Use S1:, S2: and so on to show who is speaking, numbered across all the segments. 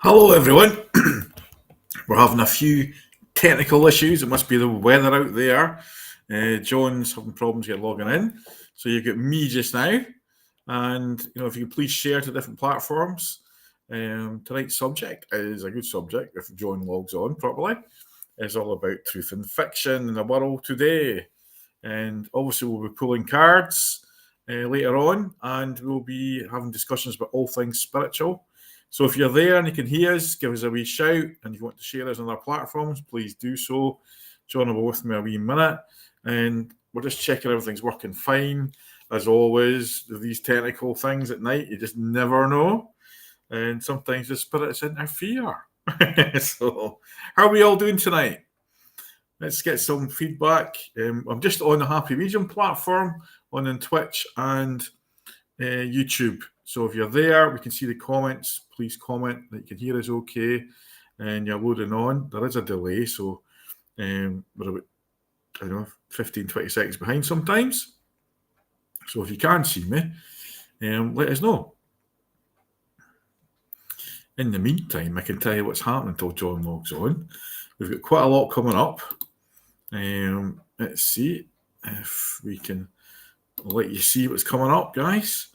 S1: Hello, everyone. We're having a few technical issues. It must be the weather out there. John's having problems getting logging in. So you've got me just now. And, if you could please share to different platforms. Tonight's subject is a good subject if John logs on properly. It's all about truth and fiction in the world today. And obviously we'll be pulling cards later on. And we'll be having discussions about all things spiritual. So if you're there and you can hear us, give us a wee shout. And if you want to share us on our platforms, please do so. John will be with me a wee minute. And we're just checking everything's working fine. As always, with these technical things at night, you just never know. And sometimes the spirits interfere. So how are we all doing tonight? Let's get some feedback. I'm just on the Happy Medium platform, on Twitch and YouTube. So if you're there, we can see the comments. Please comment that you can hear us okay. And you're loading on. There is a delay, so we're about 15, 20 seconds behind sometimes. So if you can see me, let us know. In the meantime, I can tell you what's happening until John logs on. We've got quite a lot coming up. Let's see if we can let you see what's coming up, guys.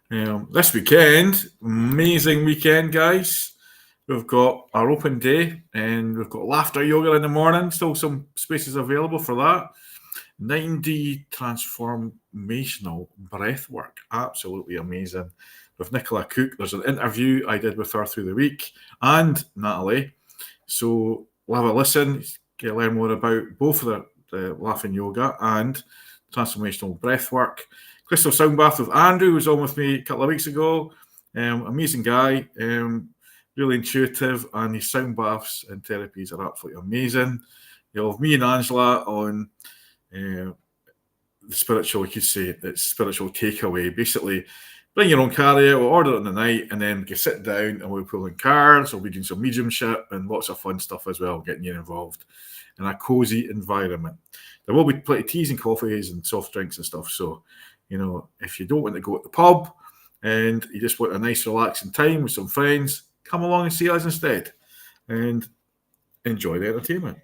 S1: This weekend, amazing weekend, guys. We've got our open day and we've got laughter yoga in the morning. Still some spaces available for that. 9D transformational breath work. Absolutely amazing. With Nicola Cook. There's an interview I did with her through the week and Natalie. So we'll have a listen, get to learn more about both of the laughing yoga and transformational breath work. Crystal Sound Bath with Andrew, who was on with me a couple of weeks ago. Amazing guy, really intuitive, and his sound baths and therapies are absolutely amazing. You'll have me and Angela on the spiritual, you could say, it's spiritual takeaway. Basically, bring your own carrier, we'll order it in the night, and then we can sit down and we'll pull in cards, we'll be doing some mediumship and lots of fun stuff as well, getting you involved in a cozy environment. There will be plenty of teas and coffees and soft drinks and stuff, so if you don't want to go to the pub and you just want a nice relaxing time with some friends, come along and see us instead and enjoy the entertainment.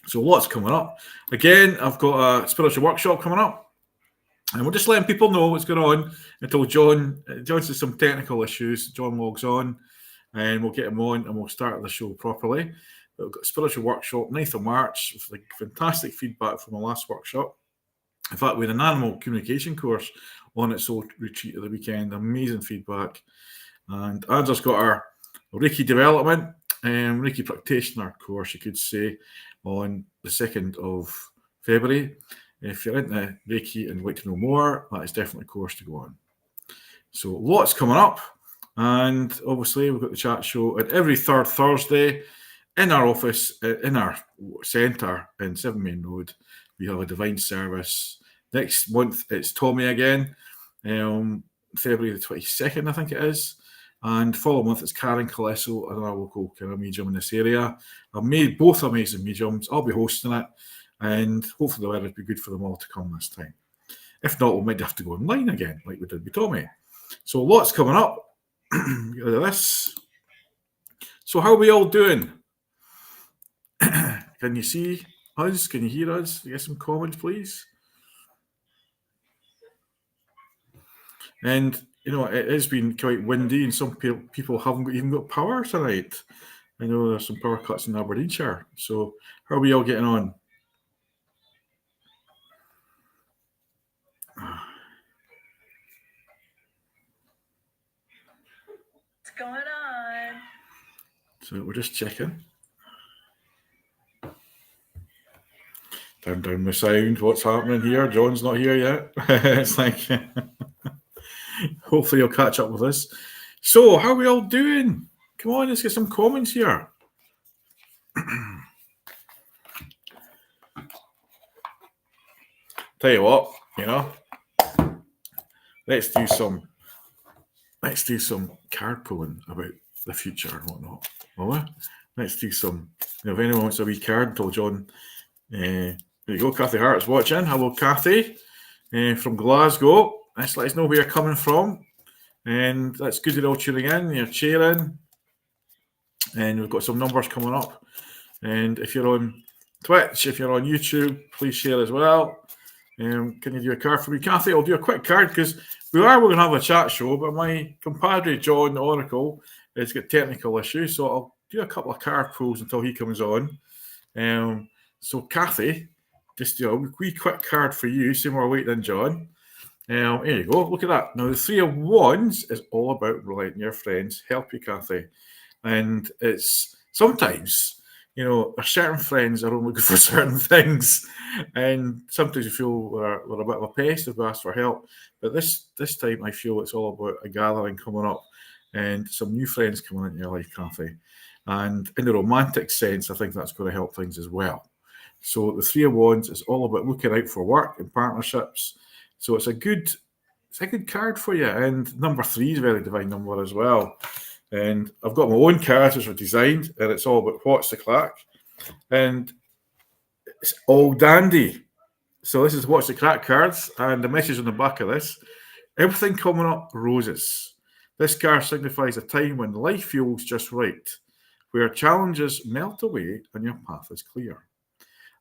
S1: So lots coming up. Again, I've got a spiritual workshop coming up and we're just letting people know what's going on until John has some technical issues. John logs on and we'll get him on and we'll start the show properly. We've got a spiritual workshop 9th of March with fantastic feedback from the last workshop. In fact, we had an animal communication course on its old retreat of the weekend. Amazing feedback. And Andrew's got our Reiki development and Reiki practitioner course, you could say, on the 2nd of February. If you're into Reiki and would like to know more, that is definitely a course to go on. So lots coming up. And obviously, we've got the chat show at every third Thursday in our office, in our centre in 7 Main Road. We have a divine service. Next month, it's Tommy again, February the 22nd, I think it is. And following month, it's Karen Colesso, another local kind of medium in this area. I've made both amazing mediums. I'll be hosting it. And hopefully the weather will be good for them all to come this time. If not, we might have to go online again, like we did with Tommy. So lots coming up. Get rid of this. So how are we all doing? Can you see us? Can you hear us? Get some comments, please. And it has been quite windy, and some people haven't even got power tonight. I know there's some power cuts in Aberdeenshire. So how are we all getting on?
S2: What's going on?
S1: So we're just checking. Turn down the sound. What's happening here? John's not here yet. It's like, hopefully he'll catch up with us. So, how are we all doing? Come on, let's get some comments here. Tell you what, let's do some card pulling about the future and whatnot. Well, let's do some. If anyone wants a wee card, until John. There you go, Kathy Hart's watching. Hello, Kathy, from Glasgow. Let's let us know where you're coming from. And that's good you're all tuning in, you're cheering. And we've got some numbers coming up. And if you're on Twitch, if you're on YouTube, please share as well. Can you do a card for me, Kathy? I'll do a quick card because we're going to have a chat show, but my compadre John the Oracle has got technical issues, so I'll do a couple of card pulls until he comes on. So Kathy, just do a wee quick card for you. See more weight than John. Here you go. Look at that. Now the Three of Wands is all about letting your friends help you, Kathy, and it's sometimes, there's certain friends are only good for certain things, and sometimes you feel we're a bit of a pest if we ask for help. But this time, I feel it's all about a gathering coming up and some new friends coming into your life, Kathy. And in the romantic sense, I think that's going to help things as well. So the Three of Wands is all about looking out for work and partnerships. So it's a good card for you. And number 3 is a very divine number as well. And I've got my own cards which are designed, and it's all about what's the crack. And it's all dandy. So this is what's the crack cards, and the message on the back of this: everything coming up roses. This card signifies a time when life feels just right, where challenges melt away and your path is clear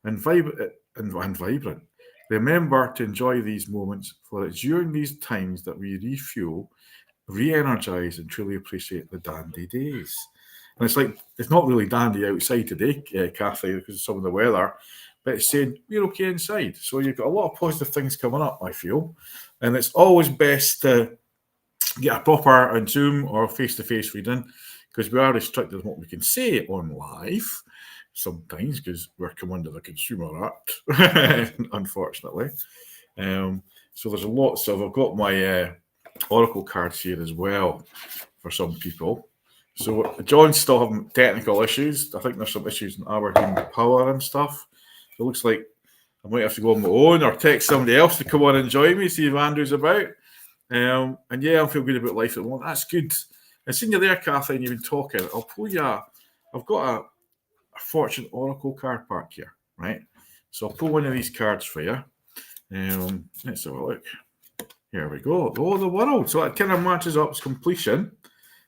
S1: and vibrant. Remember to enjoy these moments, for it's during these times that we refuel, re-energize, and truly appreciate the dandy days. And it's not really dandy outside today, Kathy, because of some of the weather, but it's saying we're okay inside. So you've got a lot of positive things coming up, I feel. And it's always best to get a proper on Zoom or face-to-face reading, because we are restricted in what we can say on live sometimes, because we're come under the Consumer Act, unfortunately. So there's lots of, I've got my Oracle cards here as well for some people. So John's still having technical issues. I think there's some issues in Aberdeen Power and stuff. It looks like I might have to go on my own or text somebody else to come on and join me, see if Andrew's about. And yeah, I feel good about life at the moment. That's good. And seeing you there, Kathy, and you've been talking, I'll pull you I've got a Fortune Oracle card pack here, right? So I'll pull one of these cards for you. Let's have a look. Here we go. Oh, the world. So that kind of matches up to completion.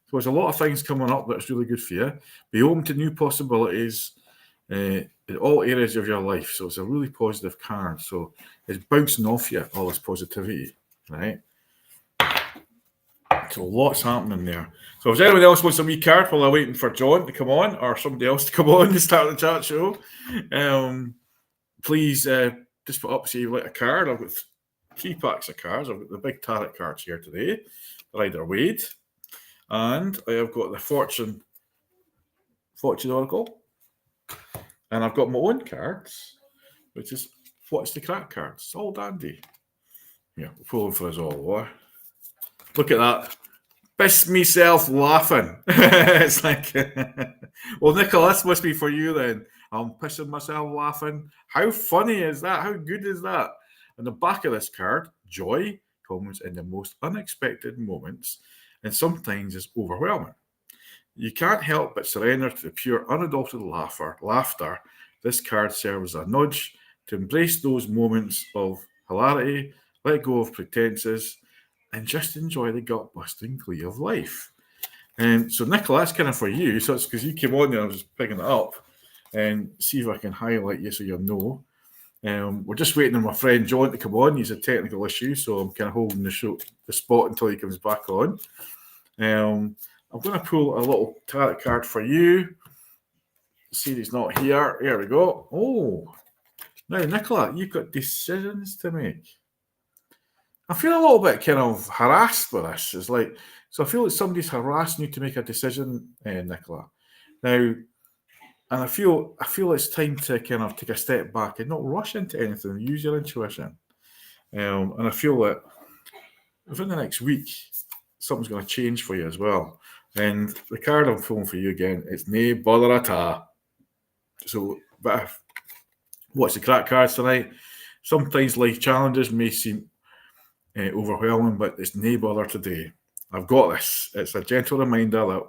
S1: So there's a lot of things coming up that's really good for you. Be open to new possibilities in all areas of your life. So it's a really positive card. So it's bouncing off you, all this positivity, right? So lots happening there. So if anyone else wants a wee card while I'm waiting for John to come on or somebody else to come on to start the chat show, please just put up, say you like a card. I've got 3 packs of cards. I've got the big tarot cards here today, Rider-Waite, and I have got the Fortune Oracle, and I've got my own cards, which is what's the crack cards. It's all dandy. Yeah, we'll pull them for us all. What? Look at that. Piss myself laughing. It's like, well, Nicola, this must be for you then. I'm pissing myself laughing. How funny is that? How good is that? On the back of this card, joy comes in the most unexpected moments and sometimes is overwhelming. You can't help but surrender to the pure, unadulterated laughter. This card serves as a nudge to embrace those moments of hilarity, let go of pretenses, and just enjoy the gut-busting glee of life. And so, Nicola, that's kind of for you. So it's because you came on there, I was just picking it up and see if I can highlight you so you'll know. We're just waiting on my friend John to come on. He's a technical issue, so I'm kind of holding the spot until he comes back on. I'm going to pull a little tarot card for you. See, he's not here. Here we go. Oh, now, Nicola, you've got decisions to make. I feel a little bit kind of harassed with this. It's like, so I feel like somebody's harassing you to make a decision, Nicola. Now, and I feel it's time to kind of take a step back and not rush into anything. Use your intuition. And I feel that within the next week, something's going to change for you as well. And the card I'm pulling for you again, it's nae bother at all. So, but what's the crack cards tonight? Sometimes life challenges may seem overwhelming, but it's nae bother today. I've got this. It's a gentle reminder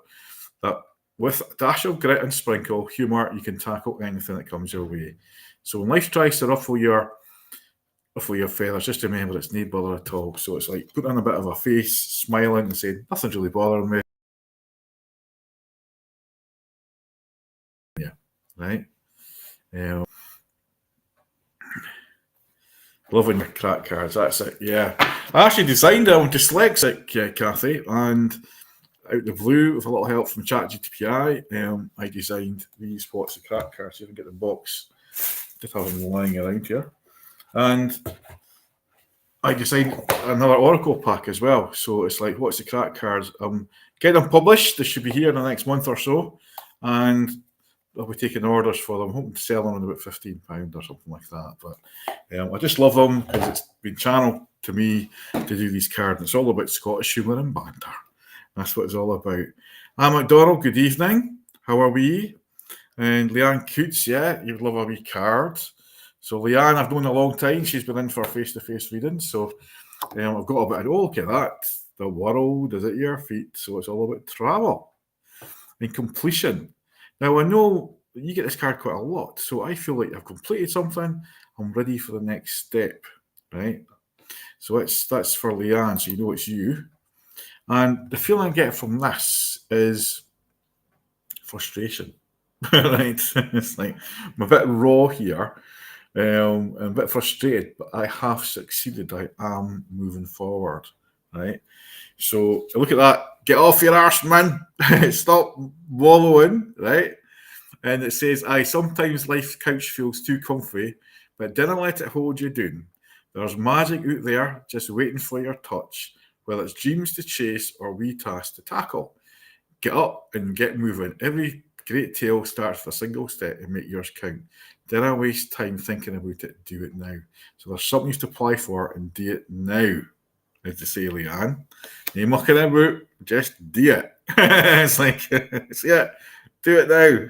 S1: that with a dash of grit and sprinkle humour, you can tackle anything that comes your way. So when life tries to ruffle your feathers, just remember it's nae bother at all. So it's like putting on a bit of a face, smiling and saying, nothing's really bothering me. right? Loving the crack cards, that's it, yeah. I actually designed it. I'm dyslexic, Kathy, and out the blue, with a little help from ChatGPT, I designed these box of crack cards. You can get the box, just have them lying around here. And I designed another Oracle pack as well. So it's like, what's the crack cards? Getting them published. They should be here in the next month or so. And I'll be taking orders for them. I'm hoping to sell them on about £15 or something like that. But I just love them because it's been channeled to me to do these cards. It's all about Scottish humour and banter. That's what it's all about. Hi, McDonald. Good evening. How are we? And Leanne Coots, yeah, you'd love a wee card. So Leanne, I've known a long time. She's been in for face-to-face readings. So I've got a bit of, look at that. The world is at your feet. So it's all about travel and completion. Now, I know you get this card quite a lot. So I feel like I've completed something. I'm ready for the next step, right? So that's for Leanne. So you know it's you. And the feeling I get from this is frustration, right? It's like I'm a bit raw here. I'm a bit frustrated, but I have succeeded. I am moving forward, right? So look at that. Get off your arse, man. Stop wallowing, right? And it says, sometimes life's couch feels too comfy, but don't let it hold you down. There's magic out there just waiting for your touch, whether it's dreams to chase or wee tasks to tackle. Get up and get moving. Every great tale starts with a single step and make yours count. Don't waste time thinking about it. Do it now. So there's something to apply for and do it now, as they say, Leanne. No mucking about, just do it. It's like, yeah, do it now.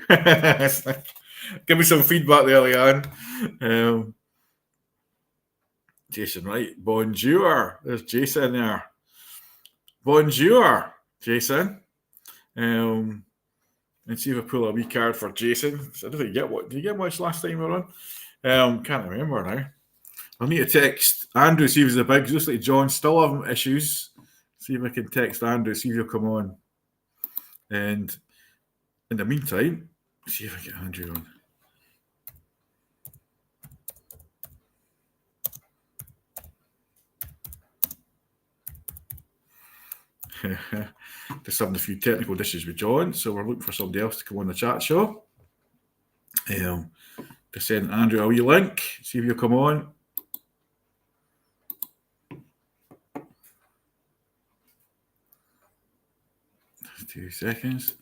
S1: It's like, give me some feedback there, Leanne. Jason, right? Bonjour. There's Jason there. Bonjour, Jason. And see if I pull a wee card for Jason. So I don't think you get what. Did you get much last time we were on? Can't remember now. I'll need to text Andrew, see if he's a big. Looks like John's still having issues. See if I can text Andrew, see if he'll come on. And in the meantime, see if I get Andrew on. Just having a few technical dishes with John, so we're looking for somebody else to come on the chat show. To send Andrew a wee link, see if you'll come on. Just 2 seconds.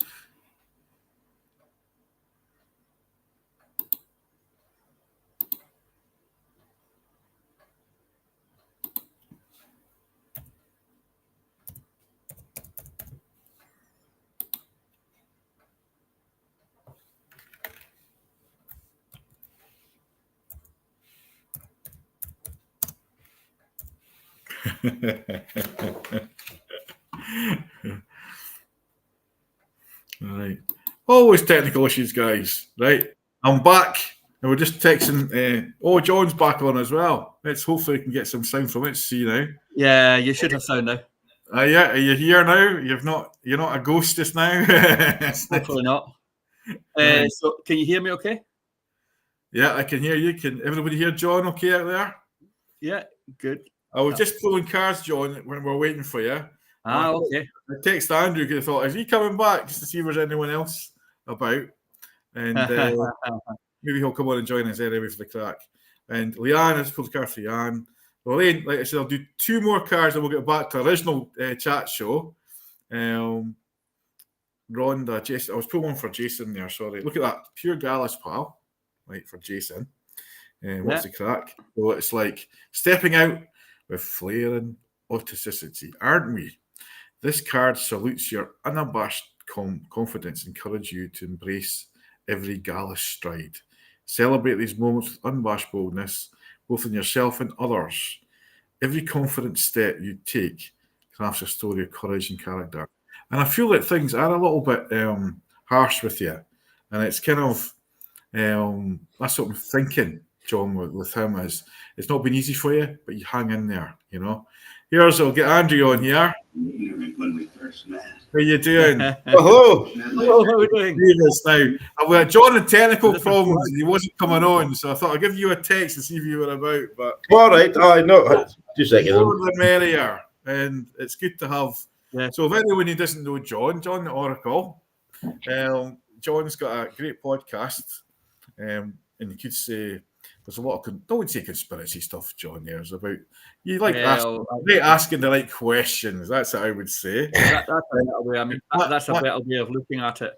S1: Right. Always technical issues, guys. Right. I'm back. And we're just texting. John's back on as well. Let's hopefully we can get some sound from it. Let's see now.
S3: Yeah, you should have sound now.
S1: Yeah, are you here now? You're not a ghost just now.
S3: Hopefully not. So can you hear me okay?
S1: Yeah, I can hear you. Can everybody hear John okay out there?
S3: Yeah, good.
S1: I was just pulling cards, John, when we're waiting for you.
S3: Okay.
S1: I text Andrew because I thought, is he coming back just to see if there's anyone else about? And maybe he'll come on and join us anyway for the crack. And Leanne, I just pulled the card for Leanne. Well, Elaine, like I said, I'll do 2 more cards and we'll get back to the original chat show. Rhonda, Jason, I was pulling one for Jason there, sorry. Look at that, pure Gallus, pal. Right, for Jason. What's the crack? Well, it's like stepping out with flair and authenticity, aren't we? This card salutes your unabashed confidence, encourage you to embrace every Gallus stride. Celebrate these moments with unabashed boldness, both in yourself and others. Every confident step you take crafts a story of courage and character. And I feel that things are a little bit harsh with you. And it's kind of, that's what I'm thinking, John, with him, is it's not been easy for you, but you hang in there, you know. Here's, I'll get Andrew on here.
S4: When we first met.
S1: How you doing?
S5: Hello.
S3: Hello, how are we doing?
S1: Davis now. We had John had technical problems and he wasn't coming on, so I thought I'd give you a text to see if you were about. But
S5: All right. I know. Just a
S1: the
S5: second.
S1: more the merrier, and it's good to have.
S3: Yeah.
S1: So if anyone who doesn't know John the Oracle, John's got a great podcast, and you could say there's a lot of don't say conspiracy stuff, John. There's about you like asking the right questions. That's what I would say.
S3: That's a better way. I mean, that's a better way of looking at it.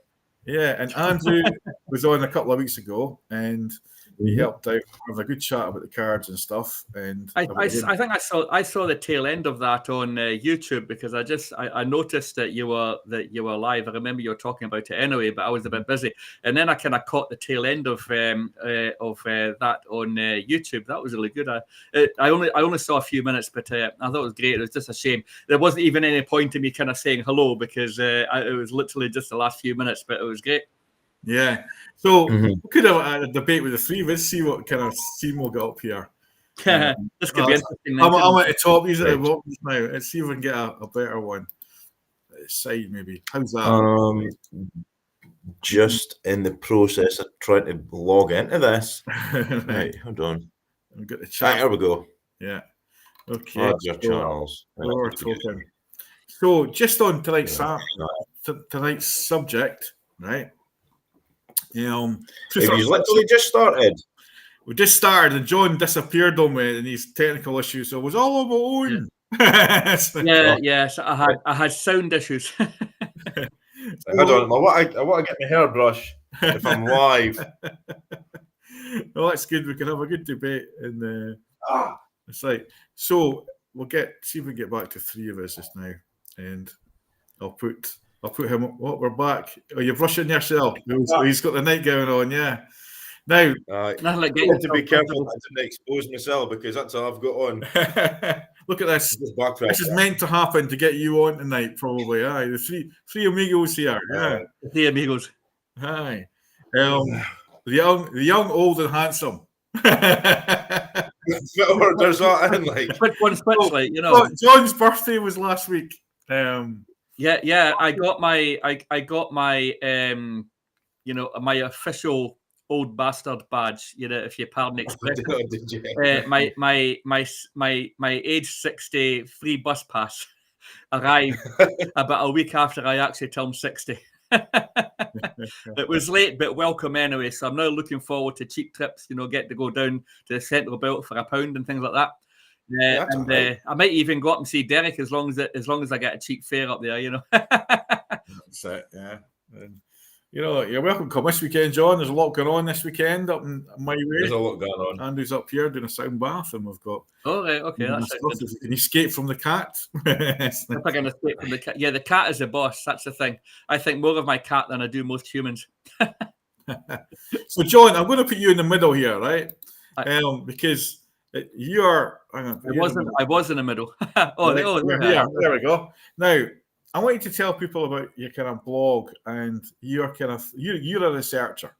S1: Yeah, and Andrew was on a couple of weeks ago, and he helped out with a good chat about the cards and stuff. And
S3: I think I saw the tail end of that on YouTube because I noticed that you were live. I remember you were talking about it anyway, but I was a bit busy, and then I kind of caught the tail end of that on YouTube. That was really good. I only saw a few minutes, but I thought it was great. It was just a shame there wasn't even any point in me kind of saying hello because it was literally just the last few minutes, but it was great.
S1: Yeah. So we could have a debate with the three of us, see what kind of scene we'll get up here.
S3: This could be interesting.
S1: I'm at the top. These are the bottoms now. Let's see if we can get a better one. Side maybe. How's that?
S5: Just in the process of trying to log into this. Right, hold on.
S1: We've got the chat.
S5: Here we go.
S1: Yeah. Okay.
S5: Add your channels.
S1: We're talking. So just on tonight's subject, right?
S5: Have you literally just started?
S1: We just started, and John disappeared on me, and these technical issues. So it was all on my own.
S3: Yeah. So I had sound issues.
S5: Hold on, I want to get my hairbrush if I'm live.
S1: Well, that's good. We can have a good debate, and it's like so. We'll see if we can get back to three of us just now, and I'll put him. What we're back. Oh, you're brushing yourself. He's got the nightgown on. Yeah. Now,
S5: I need to be careful not to expose myself because that's all I've got on.
S1: Look at this. This is meant to happen to get you on tonight, probably. Aye, the three amigos here. Yeah,
S3: three amigos.
S1: Aye, the young, old, and handsome.
S5: There's that in like.
S3: Which one's which, like, you know?
S1: John's birthday was last week.
S3: Yeah. I got my my official old bastard badge, if you pardon the expression. My age 60 free bus pass arrived about a week after I actually turned 60. It was late, but welcome anyway. So I'm now looking forward to cheap trips. Get to go down to the central belt for £1 and things like that. I might even go up and see Derek as long as I get a cheap fare up there.
S1: That's it. Yeah. And, you're welcome to come this weekend, John. There's a lot going on this weekend up in my way.
S5: There's a lot going on.
S1: Andrew's up here doing a sound bath, and we've got.
S3: Oh, right, okay. That's
S1: if you can escape from the cat.
S3: If I can escape from the cat. Yeah, the cat is the boss. That's the thing. I think more of my cat than I do most humans.
S1: So, John, I'm going to put you in the middle here, right? Because you are.
S3: I was in the middle.
S1: There we go. Now, I want you to tell people about your kind of blog and your kind of you're a researcher.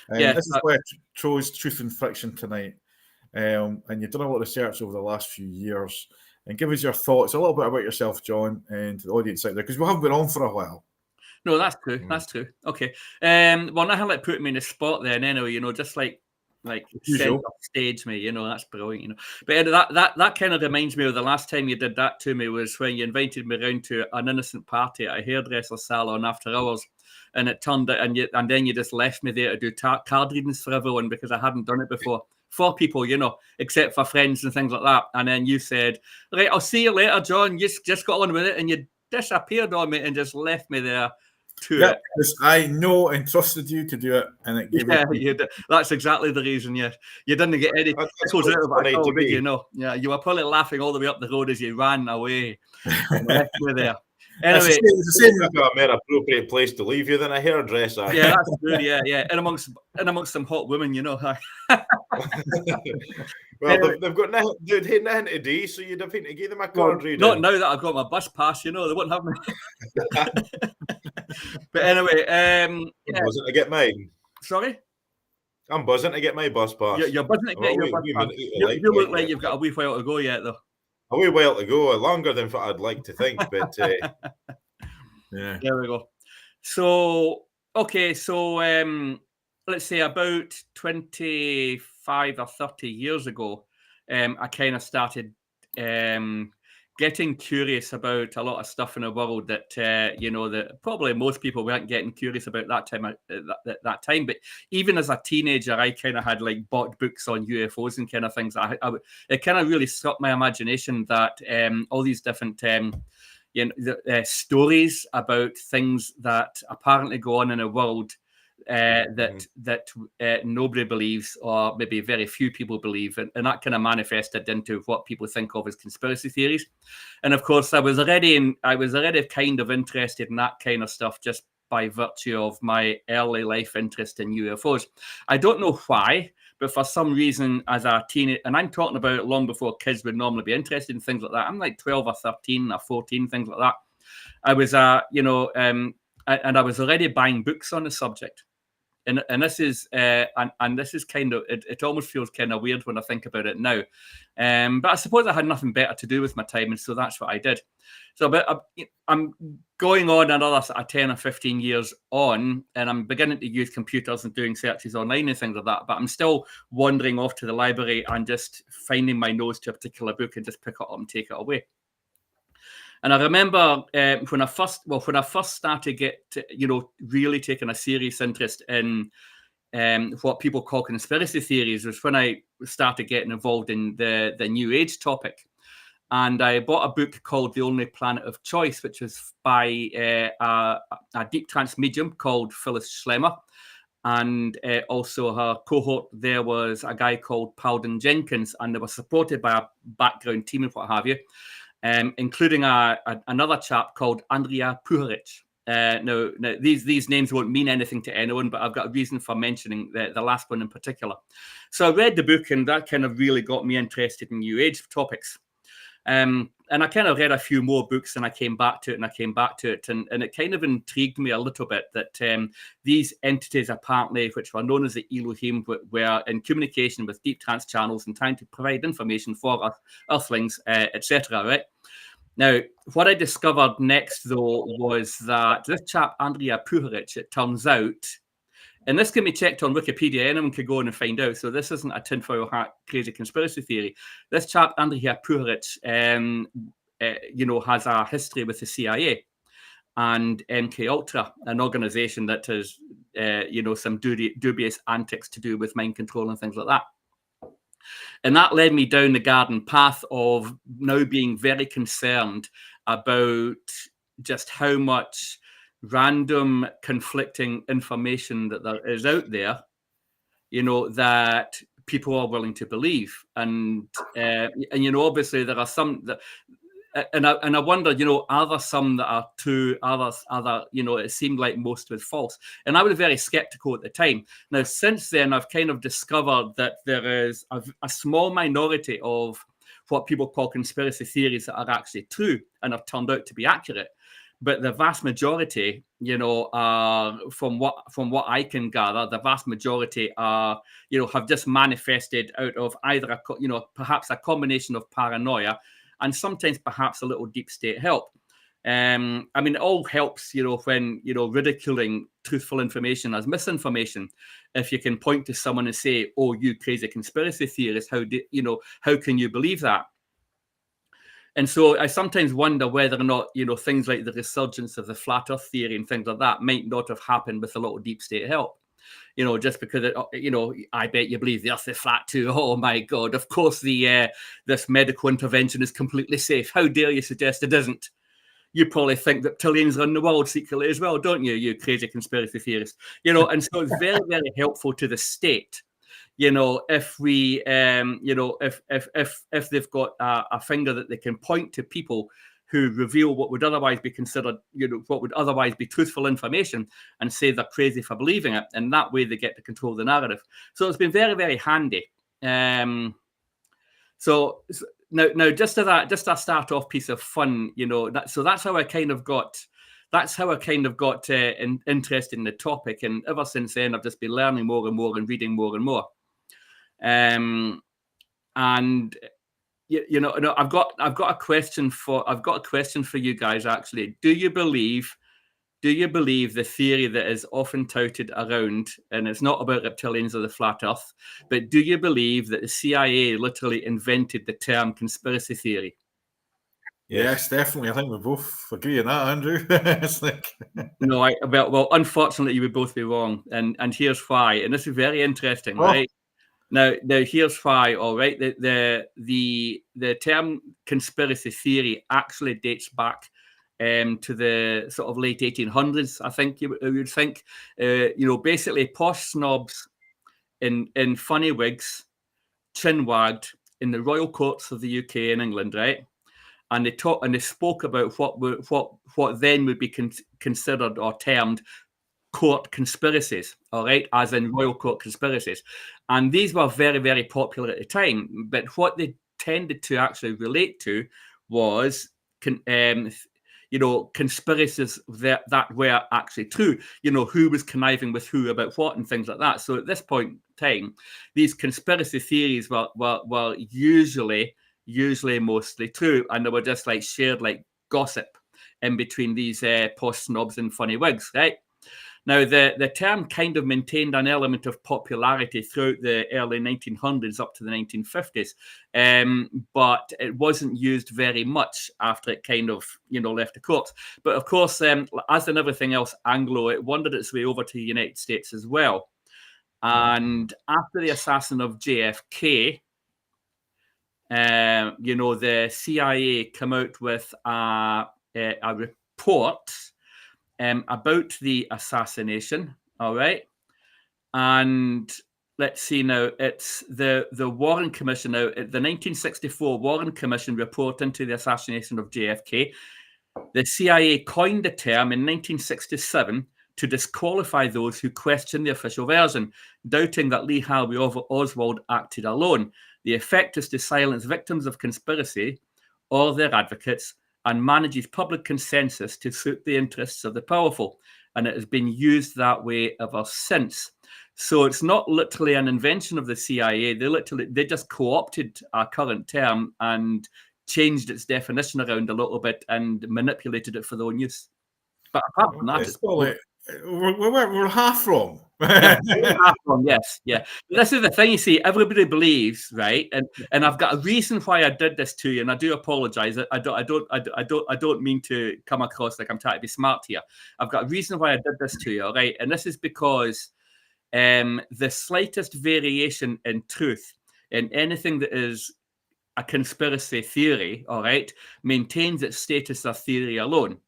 S1: This is why I chose Truth and Fiction tonight. And you've done a lot of research over the last few years. And give us your thoughts a little bit about yourself, John, and to the audience out there, because we haven't been on for a while.
S3: No, that's true. That's true. Okay. Well, nothing like putting me in the spot then anyway, just like center stage me, that's brilliant, But that kind of reminds me of the last time you did that to me was when you invited me around to an innocent party at a hairdresser salon after hours, and it turned out, and then you just left me there to do card readings for everyone because I hadn't done it before for people, except for friends and things like that. And then you said, "Right, I'll see you later, John." You just got on with it, and you disappeared on me and just left me there.
S1: Because I know and trusted you to do it, and it gave
S3: you did. That's exactly the reason. Yeah, you didn't get any tickles out of it. Oh, did you? Yeah, you were probably laughing all the way up the road as you ran away. Left me there. Anyway,
S5: it's the same. I've got a more appropriate place to leave you than a hairdresser.
S3: Yeah, that's good. Yeah. And amongst some hot women,
S5: Well, they've got nothing to do, so you'd have been to give them a card reading.
S3: Not now that I've got my bus pass, they wouldn't have me. But anyway,
S5: I'm buzzing to get mine.
S3: Sorry?
S5: I'm buzzing to get my bus pass.
S3: You're buzzing to get your bus pass. You look like you've got a wee while to go yet, though.
S5: a wee while to go, longer than what I'd like to think, but
S1: Yeah.
S3: There we go. So, okay, so let's say about 25 or 30 years ago, I kind of started getting curious about a lot of stuff in the world that, that probably most people weren't getting curious about that that time. But even as a teenager, I kind of had like bought books on UFOs and kind of things. It kind of really struck my imagination that all these different stories about things that apparently go on in the world that nobody believes, or maybe very few people believe, and that kind of manifested into what people think of as conspiracy theories. And of course, I was already kind of interested in that kind of stuff just by virtue of my early life interest in UFOs. I don't know why, but for some reason, as a teenager, and I'm talking about long before kids would normally be interested in things like that. I'm like 12 or 13 or 14, things like that. I was, and I was already buying books on the subject. And this is and this is kind of it almost feels kind of weird when I think about it now, but I suppose I had nothing better to do with my time, and so that's what I did. So, but I'm going on another sort of 10 or 15 years on, and I'm beginning to use computers and doing searches online and things like that. But I'm still wandering off to the library and just finding my nose to a particular book and just pick it up and take it away. And I remember when I first started really taking a serious interest in what people call conspiracy theories, was when I started getting involved in the New Age topic. And I bought a book called The Only Planet of Choice, which was by a deep trance medium called Phyllis Schlemmer. And also her cohort there was a guy called Paladin Jenkins, and they were supported by a background team and what have you. Including another chap called Andrija Puharic. Now, these names won't mean anything to anyone, but I've got a reason for mentioning the last one in particular. So I read the book, and that kind of really got me interested in New Age topics. And I kind of read a few more books, and I came back to it, and it kind of intrigued me a little bit that these entities apparently, which were known as the Elohim, were in communication with deep trance channels and trying to provide information for us, Earthlings, etc. Right? Now, what I discovered next, though, was that this chap, Andrija Puharic, it turns out, and this can be checked on Wikipedia, anyone could go in and find out, so this isn't a tinfoil hat crazy conspiracy theory. This chap, Andrija Puharic, has a history with the CIA and MK Ultra, an organization that has, some dubious antics to do with mind control and things like that. And that led me down the garden path of now being very concerned about just how much random conflicting information that there is out there, that people are willing to believe. And obviously there are some that, and I wonder, are there some that are true, others, it seemed like most was false. And I was very skeptical at the time. Now, since then, I've kind of discovered that there is a small minority of what people call conspiracy theories that are actually true and have turned out to be accurate. But the vast majority, are, from what I can gather, the vast majority are, have just manifested out of either, perhaps a combination of paranoia and sometimes perhaps a little deep state help. It all helps, when, ridiculing truthful information as misinformation. If you can point to someone and say, "Oh, you crazy conspiracy theorist, how can you believe that?" And so I sometimes wonder whether or not, things like the resurgence of the flat earth theory and things like that might not have happened with a lot of deep state help. Just because, I bet you believe the earth is flat too. Oh my God, of course this medical intervention is completely safe. How dare you suggest it isn't? You probably think that reptilians run the world secretly as well, don't you, you crazy conspiracy theorist? And so it's very, very helpful to the state, if we, if they've got a finger that they can point to people who reveal what would otherwise be considered, what would otherwise be truthful information, and say they're crazy for believing it. And that way they get to control the narrative. So it's been very, very handy. So now just a start off piece of fun, so that's how I kind of got interested in the topic. And ever since then, I've just been learning more and more and reading more and more. And no, I've got a question for you guys. Actually, do you believe the theory that is often touted around, and it's not about reptilians or the flat Earth, but do you believe that the CIA literally invented the term conspiracy theory?
S1: Yes, definitely. I think we both agree on that, Andrew. It's like
S3: No, well, unfortunately, you would both be wrong, and here's why. And this is very interesting,
S1: Oh.
S3: right? Now, here's why. All right, the term conspiracy theory actually dates back to the sort of late 1800s. I think you would think. Basically, posh snobs in funny wigs, chin wagged in the royal courts of the UK and England, right? And they spoke about what then would be considered or termed court conspiracies, all right, as in royal court conspiracies. And these were very, very popular at the time. But what they tended to actually relate to was conspiracies that were actually true, who was conniving with who about what and things like that. So at this point in time, these conspiracy theories were usually mostly true, and they were just like shared like gossip in between these posh snobs and funny wigs, right? Now, the term kind of maintained an element of popularity throughout the early 1900s up to the 1950s, but it wasn't used very much after it kind of, left the courts. But of course, as in everything else Anglo, it wandered its way over to the United States as well. And after the assassin of JFK, the CIA came out with a report about the assassination, all right? And let's see now, it's the Warren Commission now, the 1964 Warren Commission report into the assassination of JFK. The CIA coined the term in 1967 to disqualify those who questioned the official version, doubting that Lee Harvey Oswald acted alone. The effect is to silence victims of conspiracy or their advocates and manages public consensus to suit the interests of the powerful. And it has been used that way ever since. So it's not literally an invention of the CIA. They just co-opted our current term and changed its definition around a little bit and manipulated it for their own use. But apart from that, it's
S1: we're half wrong.
S3: Yes, yeah. But this is the thing, you see, everybody believes, right? And I've got a reason why I did this to you, and I do apologize. I don't mean to come across like I'm trying to be smart here. I've got a reason why I did this to you, all right? And this is because the slightest variation in truth in anything that is a conspiracy theory, all right, maintains its status as theory alone,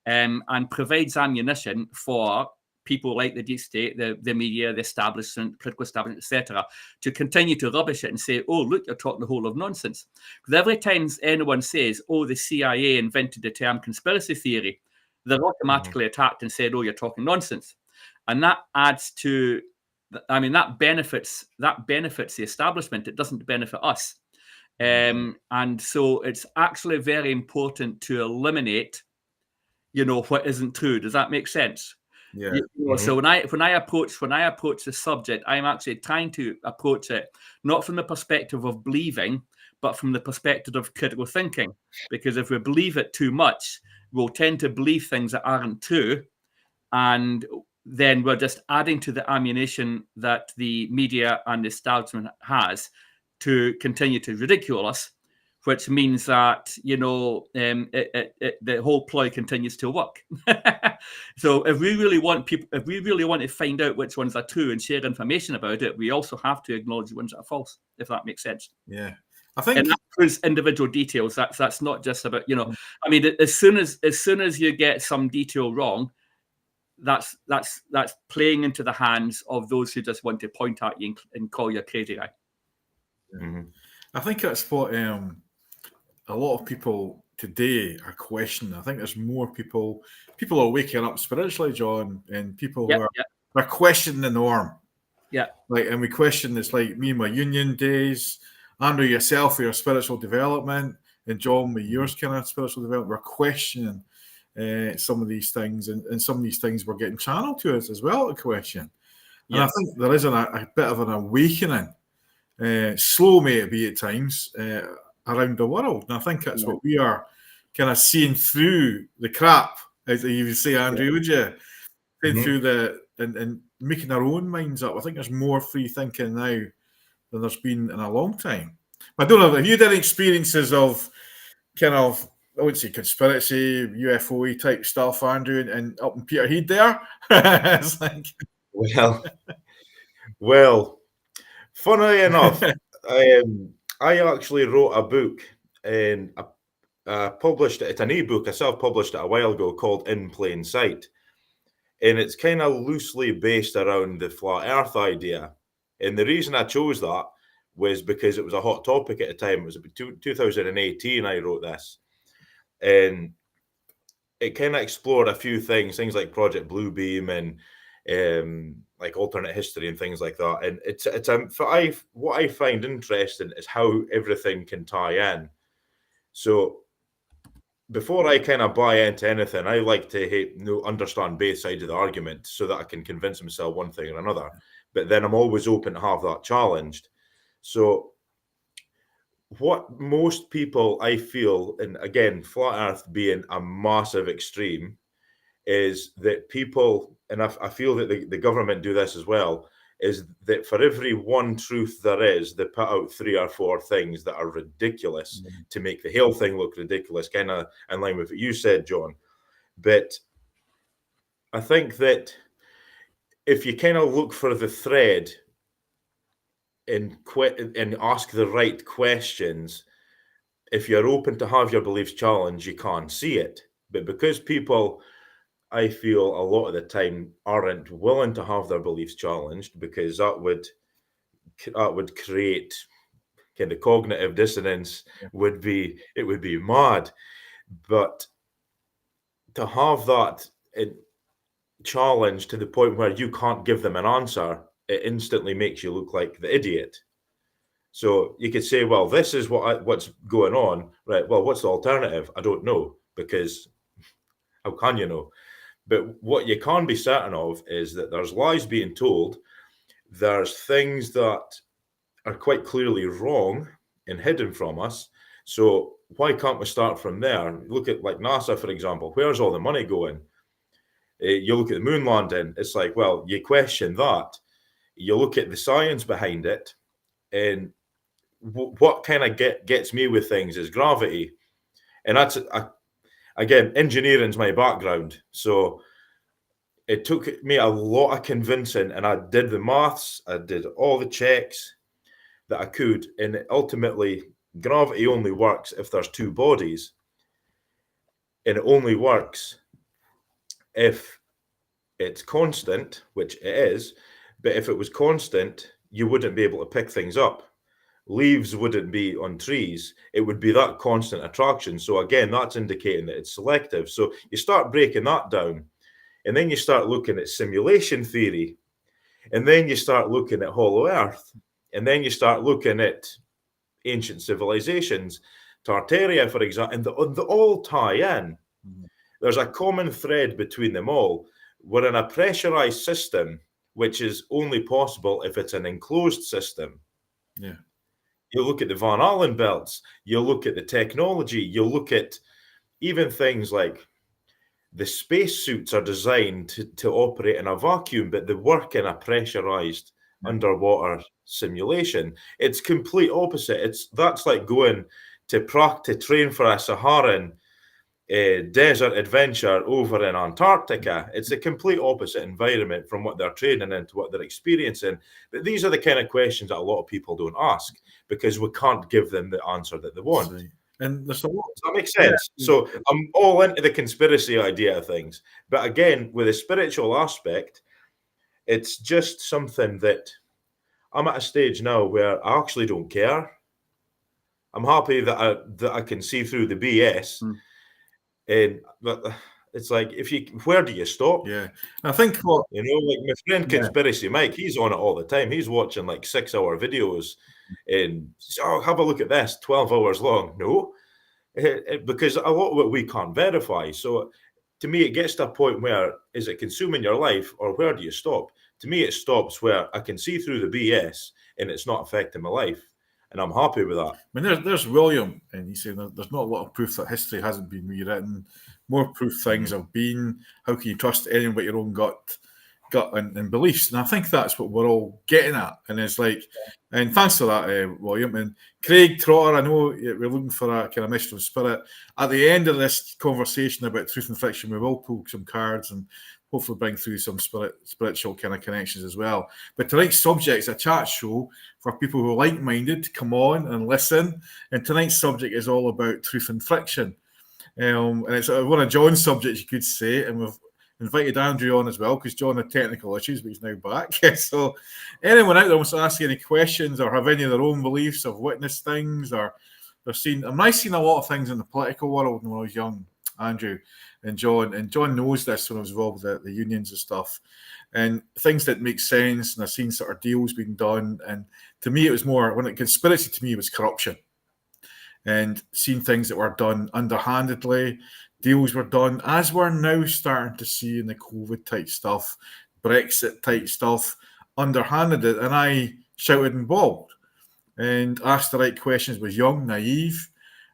S3: and provides ammunition for people like the deep state, the media, the establishment, political establishment, etc., to continue to rubbish it and say, oh, look, you're talking a whole lot of nonsense. Because every time anyone says, oh, the CIA invented the term conspiracy theory, they're automatically attacked and said, oh, you're talking nonsense. And that adds to, that benefits the establishment. It doesn't benefit us. And so it's actually very important to eliminate, what isn't true. Does that make sense?
S1: Yeah.
S3: So when I approach the subject, I'm actually trying to approach it not from the perspective of believing, but from the perspective of critical thinking. Because if we believe it too much, we'll tend to believe things that aren't true, and then we're just adding to the ammunition that the media and the establishment has to continue to ridicule us, which means that, the whole ploy continues to work. So if we really want to find out which ones are true and share information about it, we also have to acknowledge the ones that are false, if that makes sense.
S1: Yeah. I think,
S3: and that includes individual details. That's not just about, as soon as you get some detail wrong, that's playing into the hands of those who just want to point at you and call you a crazy guy.
S1: I think that's what a lot of people today are questioning. I think there's more people are waking up spiritually, John, and people who are questioning the norm.
S3: Yeah.
S1: And we question this, like me, my union days, Andrew, yourself for your spiritual development, and John, with yours kind of spiritual development. We're questioning some of these things, and some of these things were getting channeled to us as well to question. And I think there is a bit of an awakening. Slow may it be at times. around the world. And I think that's what we are kind of seeing through the crap, as you would say, Andrew, would you? Seeing through and making our own minds up. I think there's more free thinking now than there's been in a long time. I don't know, have you had any experiences of kind of, I wouldn't say conspiracy, UFO type stuff, Andrew, and up in Peterhead there? It's like...
S5: Well, funnily enough, I actually wrote a book and published it. It's an ebook. I self-published it a while ago called In Plain Sight. And it's kind of loosely based around the flat earth idea. And the reason I chose that was because it was a hot topic at the time. It was about 2018 I wrote this. And it kind of explored a few things like Project Bluebeam and like alternate history and things like that. And what I find interesting is how everything can tie in. So before I kind of buy into anything, I like to understand both sides of the argument so that I can convince myself one thing or another. But then I'm always open to have that challenged. So what most people, I feel, and again, flat earth being a massive extreme, is that people, and I feel that the government do this as well, is that for every one truth there is, they put out 3 or 4 things that are ridiculous to make the whole thing look ridiculous, kind of in line with what you said, John. But I think that if you kind of look for the thread and ask the right questions, if you're open to have your beliefs challenged, you can't see it. But because people, I feel a lot of the time, aren't willing to have their beliefs challenged, because that would create kind of cognitive dissonance. It would be mad. But to have that challenge to the point where you can't give them an answer, it instantly makes you look like the idiot. So you could say, well, this is what's going on, right? Well, what's the alternative? I don't know, because how can you know? But what you can be certain of is that there's lies being told. There's things that are quite clearly wrong and hidden from us. So why can't we start from there? Look at like NASA, for example. Where's all the money going? You look at the moon landing. It's like, well, you question that. You look at the science behind it. And what kind of gets me with things is gravity. And that's, again, engineering's my background. So it took me a lot of convincing, and I did the maths, I did all the checks that I could, and ultimately gravity only works if there's 2 bodies, and it only works if it's constant, which it is. But if it was constant, you wouldn't be able to pick things up. Leaves wouldn't be on trees. It would be that constant attraction. So again, that's indicating that it's selective. So you start breaking that down. And then you start looking at simulation theory. And then you start looking at Hollow Earth. And then you start looking at ancient civilizations, Tartaria, for example, and they all tie in. There's a common thread between them all. We're in a pressurized system, which is only possible if it's an enclosed system.
S1: Yeah.
S5: You look at the Van Allen belts, you look at the technology, you look at even things like the spacesuits are designed to operate in a vacuum, but they work in a pressurized underwater simulation. It's complete opposite. That's like going to Prague to train for a Saharan desert adventure over in Antarctica. It's a complete opposite environment from what they're training in to what they're experiencing. But these are the kind of questions that a lot of people don't ask because we can't give them the answer that they want.
S1: Right. And there's a lot.
S5: Does that make sense? Yeah. So I'm all into the conspiracy idea of things. But again, with a spiritual aspect, it's just something that I'm at a stage now where I actually don't care. I'm happy that I can see through the BS. And it's like, where do you stop?
S1: Yeah. I think like
S5: my friend Conspiracy Mike, he's on it all the time. He's watching like 6-hour videos and have a look at this, 12 hours long. No, because a lot of it we can't verify. So to me, it gets to a point where, is it consuming your life, or where do you stop? To me, it stops where I can see through the BS and it's not affecting my life. and I'm happy with that.
S1: I mean, there's William, and he's saying there's not a lot of proof that history hasn't been rewritten. More proof things have been. How can you trust anyone but your own gut and beliefs? And I think that's what we're all getting at. And it's like, and thanks for that, William. And Craig Trotter, I know we're looking for a kind of mission of spirit. At the end of this conversation about truth and fiction, we will pull some cards and hopefully bring through some spiritual kind of connections as well. But tonight's subject is a chat show for people who are like-minded to come on and listen. And tonight's subject is all about truth and fiction. And it's one of John's subjects, you could say. And we've invited Andrew on as well because John had technical issues, but he's now back. So anyone out there wants to ask any questions or have any of their own beliefs, have witnessed things, or they've seen... I mean, I've seen a lot of things in the political world when I was young, Andrew and John knows this when I was involved with the unions and stuff, and things that make sense, and I've seen sort of deals being done, and to me it was more, when conspiracy to me was corruption, and seeing things that were done underhandedly, deals were done, as we're now starting to see in the COVID type stuff, Brexit type stuff, underhanded it, and I shouted and bawled, and asked the right questions, was young, naive.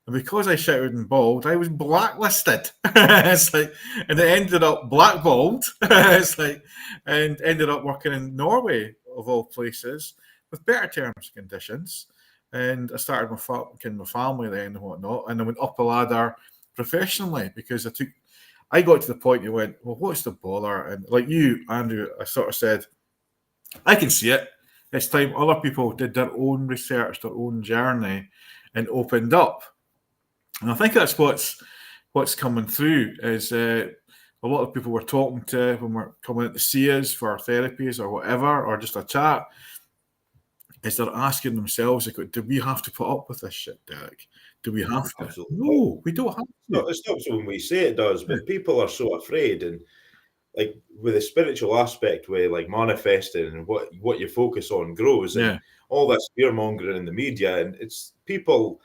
S1: And because I shouted and bawled, I was blacklisted. It's like, and it ended up blackballed. It's like, and ended up working in Norway, of all places, with better terms and conditions. And I started my family then and whatnot. And I went up a ladder professionally because I got to the point you went, well, what's the bother? And like you, Andrew, I sort of said, I can see it. It's time other people did their own research, their own journey, and opened up. And I think that's what's coming through is a lot of people we're talking to when we're coming in to see us for our therapies or whatever, or just a chat, is they're asking themselves, like, do we have to put up with this shit, Derek? Do we have to?
S5: Absolutely.
S1: No, we don't have to.
S5: It's not so when we say it does, but people are so afraid. And like with the spiritual aspect, where like manifesting and what you focus on grows, and all that fear mongering in the media, and it's people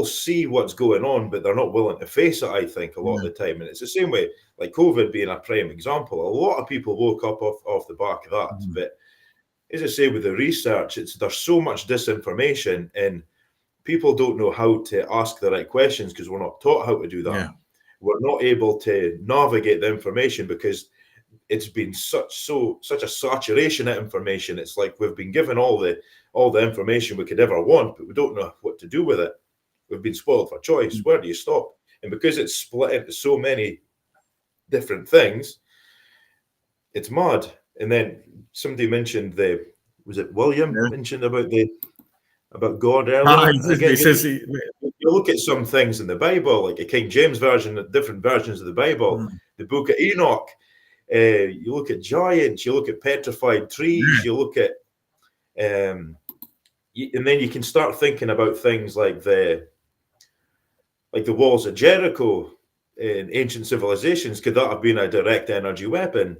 S5: see what's going on, but they're not willing to face it, I think, a lot of the time. And it's the same way, like COVID being a prime example. A lot of people woke up off the back of that. But as I say, with the research, there's so much disinformation, and people don't know how to ask the right questions because we're not taught how to do that. We're not able to navigate the information because it's been such a saturation of information. It's like we've been given all the information we could ever want, but we don't know what to do with it. We've been spoiled for choice. Where do you stop? And because it's split into so many different things, it's mad. And then somebody mentioned was it William mentioned about God earlier? Again, you look at some things in the Bible, like a King James version, different versions of the Bible, the Book of Enoch. You look at giants, you look at petrified trees, you look at, and then you can start thinking about things like the walls of Jericho in ancient civilizations. Could that have been a direct energy weapon?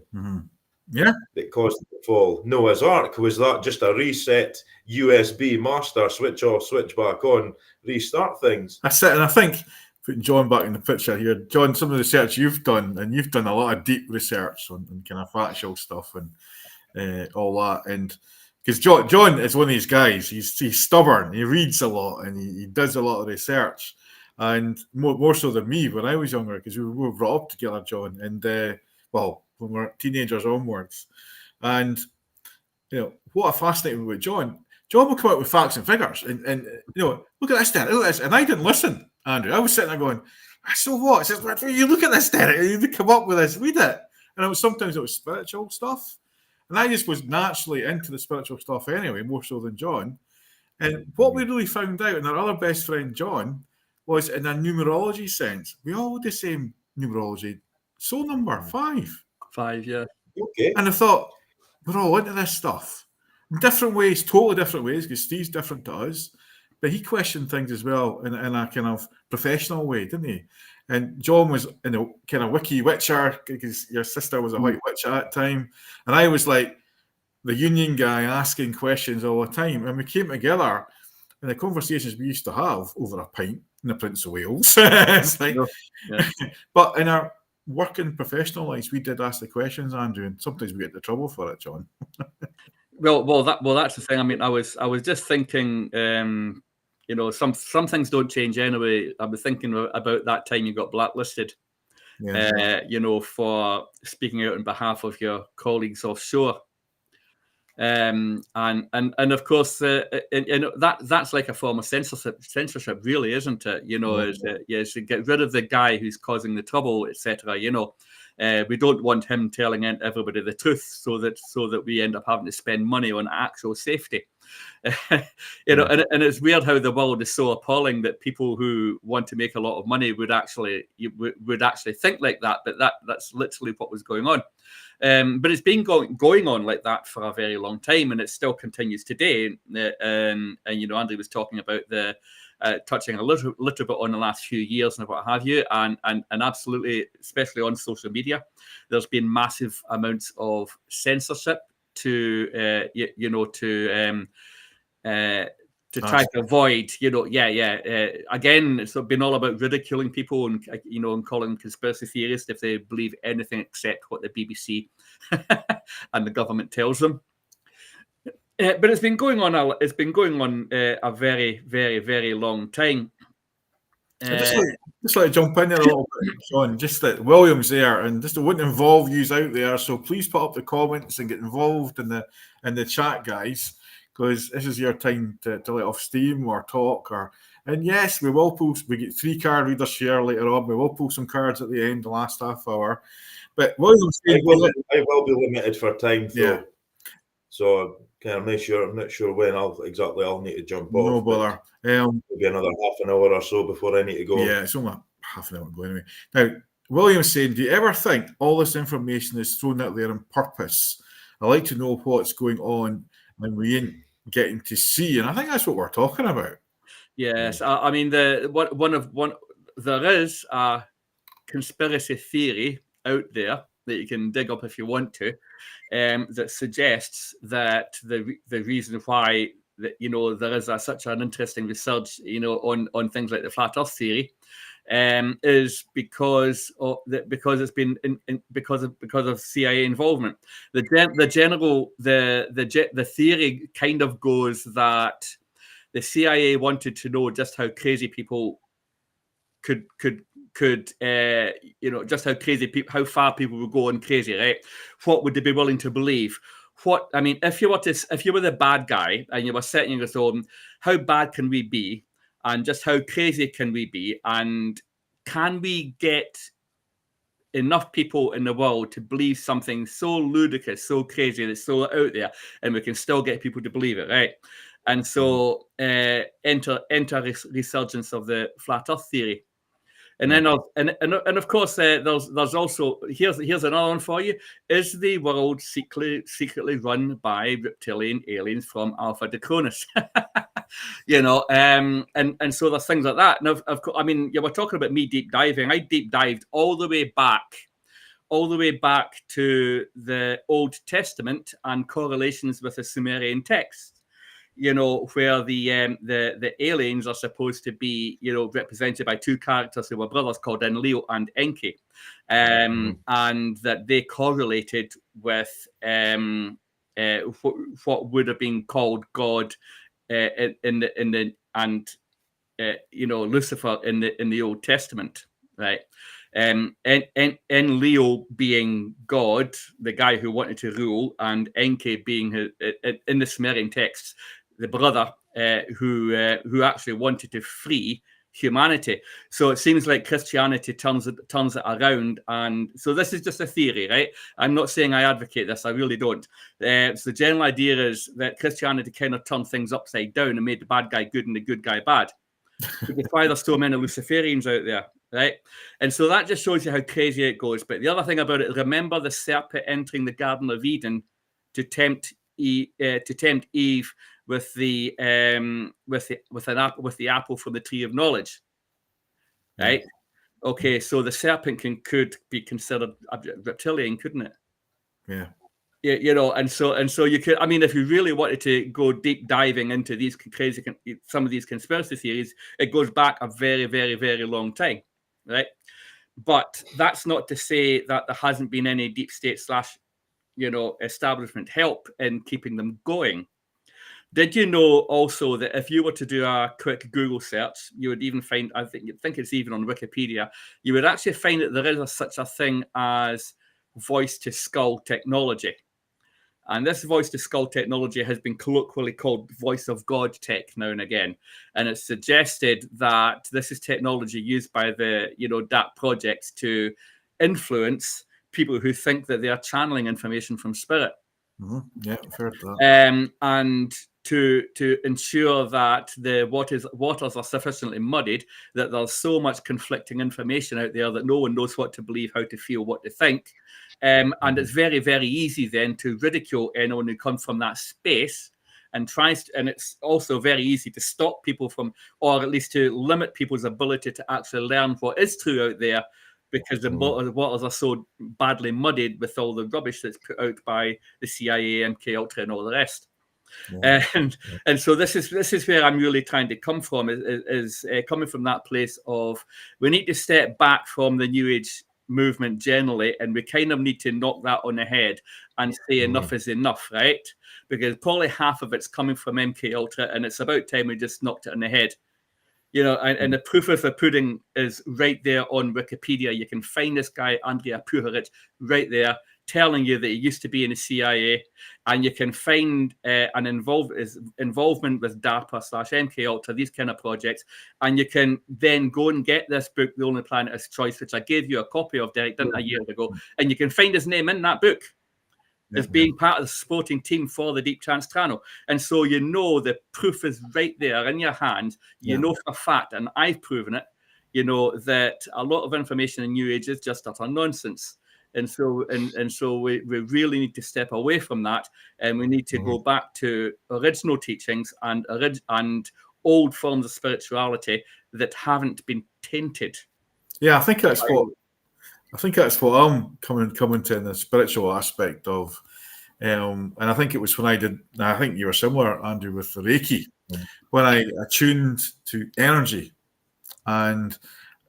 S5: That caused it to fall? Noah's Ark, was that just a reset USB master, switch off, switch back on, restart things? That's it. And I think, putting John back in the picture here, John, some of the research you've done, and you've done a lot of deep research on kind of factual stuff and all that. And because John is one of these guys, he's stubborn, he reads a lot, and he does a lot of research. And more so than me when I was younger, because we were brought up together, John, and when we were teenagers onwards. And what a fascinating with John will come out with facts and figures, and look at this, Derek, look at this. And I didn't listen, Andrew. I was sitting there going, so what? It says, you look at this, Derek, you come up with this, read it. And sometimes it was spiritual stuff, and I just was naturally into the spiritual stuff anyway, more so than John. And what we really found out, and our other best friend John, was in a numerology sense, we all had the same numerology, soul number 5.
S3: 5, yeah.
S5: Okay.
S1: And I thought, we're all into this stuff in different ways, totally different ways, because Steve's different to us, but he questioned things as well in a kind of professional way, didn't he? And John was in a kind of wiki witcher, because your sister was a white witch at that time, and I was like the union guy asking questions all the time, and we came together in the conversations we used to have over a pint in the Prince of Wales. It's like, but in our working professional lives, we did ask the questions, Andrew, and sometimes we get into trouble for it, John.
S3: That's the thing. I mean, I was just thinking, you know, some things don't change anyway. I was thinking about that time you got blacklisted, you know, for speaking out on behalf of your colleagues offshore. And of course, that's like a form of censorship, really, isn't it? You know, is to get rid of the guy who's causing the trouble, etc. You know, we don't want him telling everybody the truth, so that we end up having to spend money on actual safety. You know, and it's weird how the world is so appalling that people who want to make a lot of money would actually think like that. But that's literally what was going on. But it's been going on like that for a very long time, and it still continues today. And you know, Andy was talking about the touching a little bit on the last few years and what have you, and absolutely, especially on social media, there's been massive amounts of censorship to try to avoid, you know, again, it's been all about ridiculing people and, you know, and calling them conspiracy theorists if they believe anything except what the BBC and the government tells them. But it's been going on a very, very, very long time.
S1: Just like to jump in there a little bit, Sean. Just that William's there, and just to wouldn't involve yous out there. So please put up the comments and get involved in the chat, guys, because this is your time to let off steam or talk. And yes, we will pull. We get 3 card readers share later on. We will pull some cards at the end, the last half hour. But William's
S5: I will be limited for time, though.
S1: Yeah.
S5: So can I make sure? I'm not sure when I'll need to jump off.
S1: No bother.
S5: Maybe another half an hour or so before I need to go.
S1: Yeah, it's only half an hour to go anyway. Now, William's saying, do you ever think all this information is thrown out there on purpose? I like to know what's going on and we ain't getting to see. And I think that's what we're talking about.
S3: Yes, I mean there is a conspiracy theory out there that you can dig up if you want to, that suggests that the reason why that, you know, there is such an interesting research, you know, on things like the flat Earth theory, is because it's been because of CIA involvement. The theory kind of goes that the CIA wanted to know just how crazy people could you know, just how far people would go on crazy, right? What would they be willing to believe? If you were the bad guy and you were setting your own, how bad can we be, and just how crazy can we be, and can we get enough people in the world to believe something so ludicrous, so crazy, that's so out there, and we can still get people to believe it, right? And so enter resurgence of the flat Earth theory. And then, of course, there's also here's another one for you: is the world secretly run by reptilian aliens from Alpha Draconis? You know, and so there's things like that. Now, of course, I mean, you were talking about me deep diving. I deep dived all the way back to the Old Testament and correlations with the Sumerian text. You know, where the aliens are supposed to be, you know, represented by 2 characters who were brothers called Enlil and Enki, and that they correlated with what would have been called God you know, Lucifer in the Old Testament, right? And Enlil being God, the guy who wanted to rule, and Enki being in the Sumerian texts, the brother who actually wanted to free humanity. So it seems like Christianity turns it around, and so this is just a theory, right? I'm not saying I advocate this, I really don't. So the general idea is that Christianity kind of turned things upside down and made the bad guy good and the good guy bad. That's why there's so many Luciferians out there, right? And so that just shows you how crazy it goes. But the other thing about it, remember the serpent entering the Garden of Eden to tempt Eve with the apple from the tree of knowledge, right? Okay, so the serpent could be considered reptilian, couldn't it?
S1: Yeah.
S3: Yeah, you know, and so you could. I mean, if you really wanted to go deep diving into these some of these conspiracy theories, it goes back a very, very, very long time, right? But that's not to say that there hasn't been any deep state / establishment help in keeping them going. Did you know also that if you were to do a quick Google search, you would even find, I think it's even on Wikipedia, you would actually find that there is such a thing as voice to skull technology. And this voice to skull technology has been colloquially called voice of God tech now and again. And it's suggested that this is technology used by the, dark projects to influence people who think that they are channeling information from spirit.
S1: Yeah, I've heard that.
S3: And to ensure that the waters are sufficiently muddied, that there's so much conflicting information out there that no one knows what to believe, how to feel, what to think. And it's very, very easy then to ridicule anyone who comes from that space and it's also very easy to stop people from, or at least to limit people's ability to actually learn what is true out there, because the waters are so badly muddied with all the rubbish that's put out by the CIA, MK Ultra, and all the rest. Yeah. And so this is where I'm really trying to come from, is coming from that place of, we need to step back from the New Age movement generally, and we kind of need to knock that on the head and say enough is enough, right? Because probably half of it's coming from MK Ultra, and it's about time we just knocked it on the head. And the proof of the pudding is right there on Wikipedia. You can find this guy, Andrea Puharich, right there, telling you that he used to be in the CIA, and you can find an involvement with DARPA/MK Ultra, these kind of projects, and you can then go and get this book, The Only Planet Is Choice, which I gave you a copy of, Derek, didn't I, a year ago, and you can find his name in that book as being part of the supporting team for the Deep Trance channel. And so the proof is right there in your hand. You know for a fact, and I've proven it, that a lot of information in New Age is just utter nonsense. And so we really need to step away from that, and we need to go back to original teachings and old forms of spirituality that haven't been tainted.
S1: Yeah, I think that's what I'm coming to in the spiritual aspect of, and I think it was when I think you were similar, Andrew, with the Reiki, when I attuned to energy, and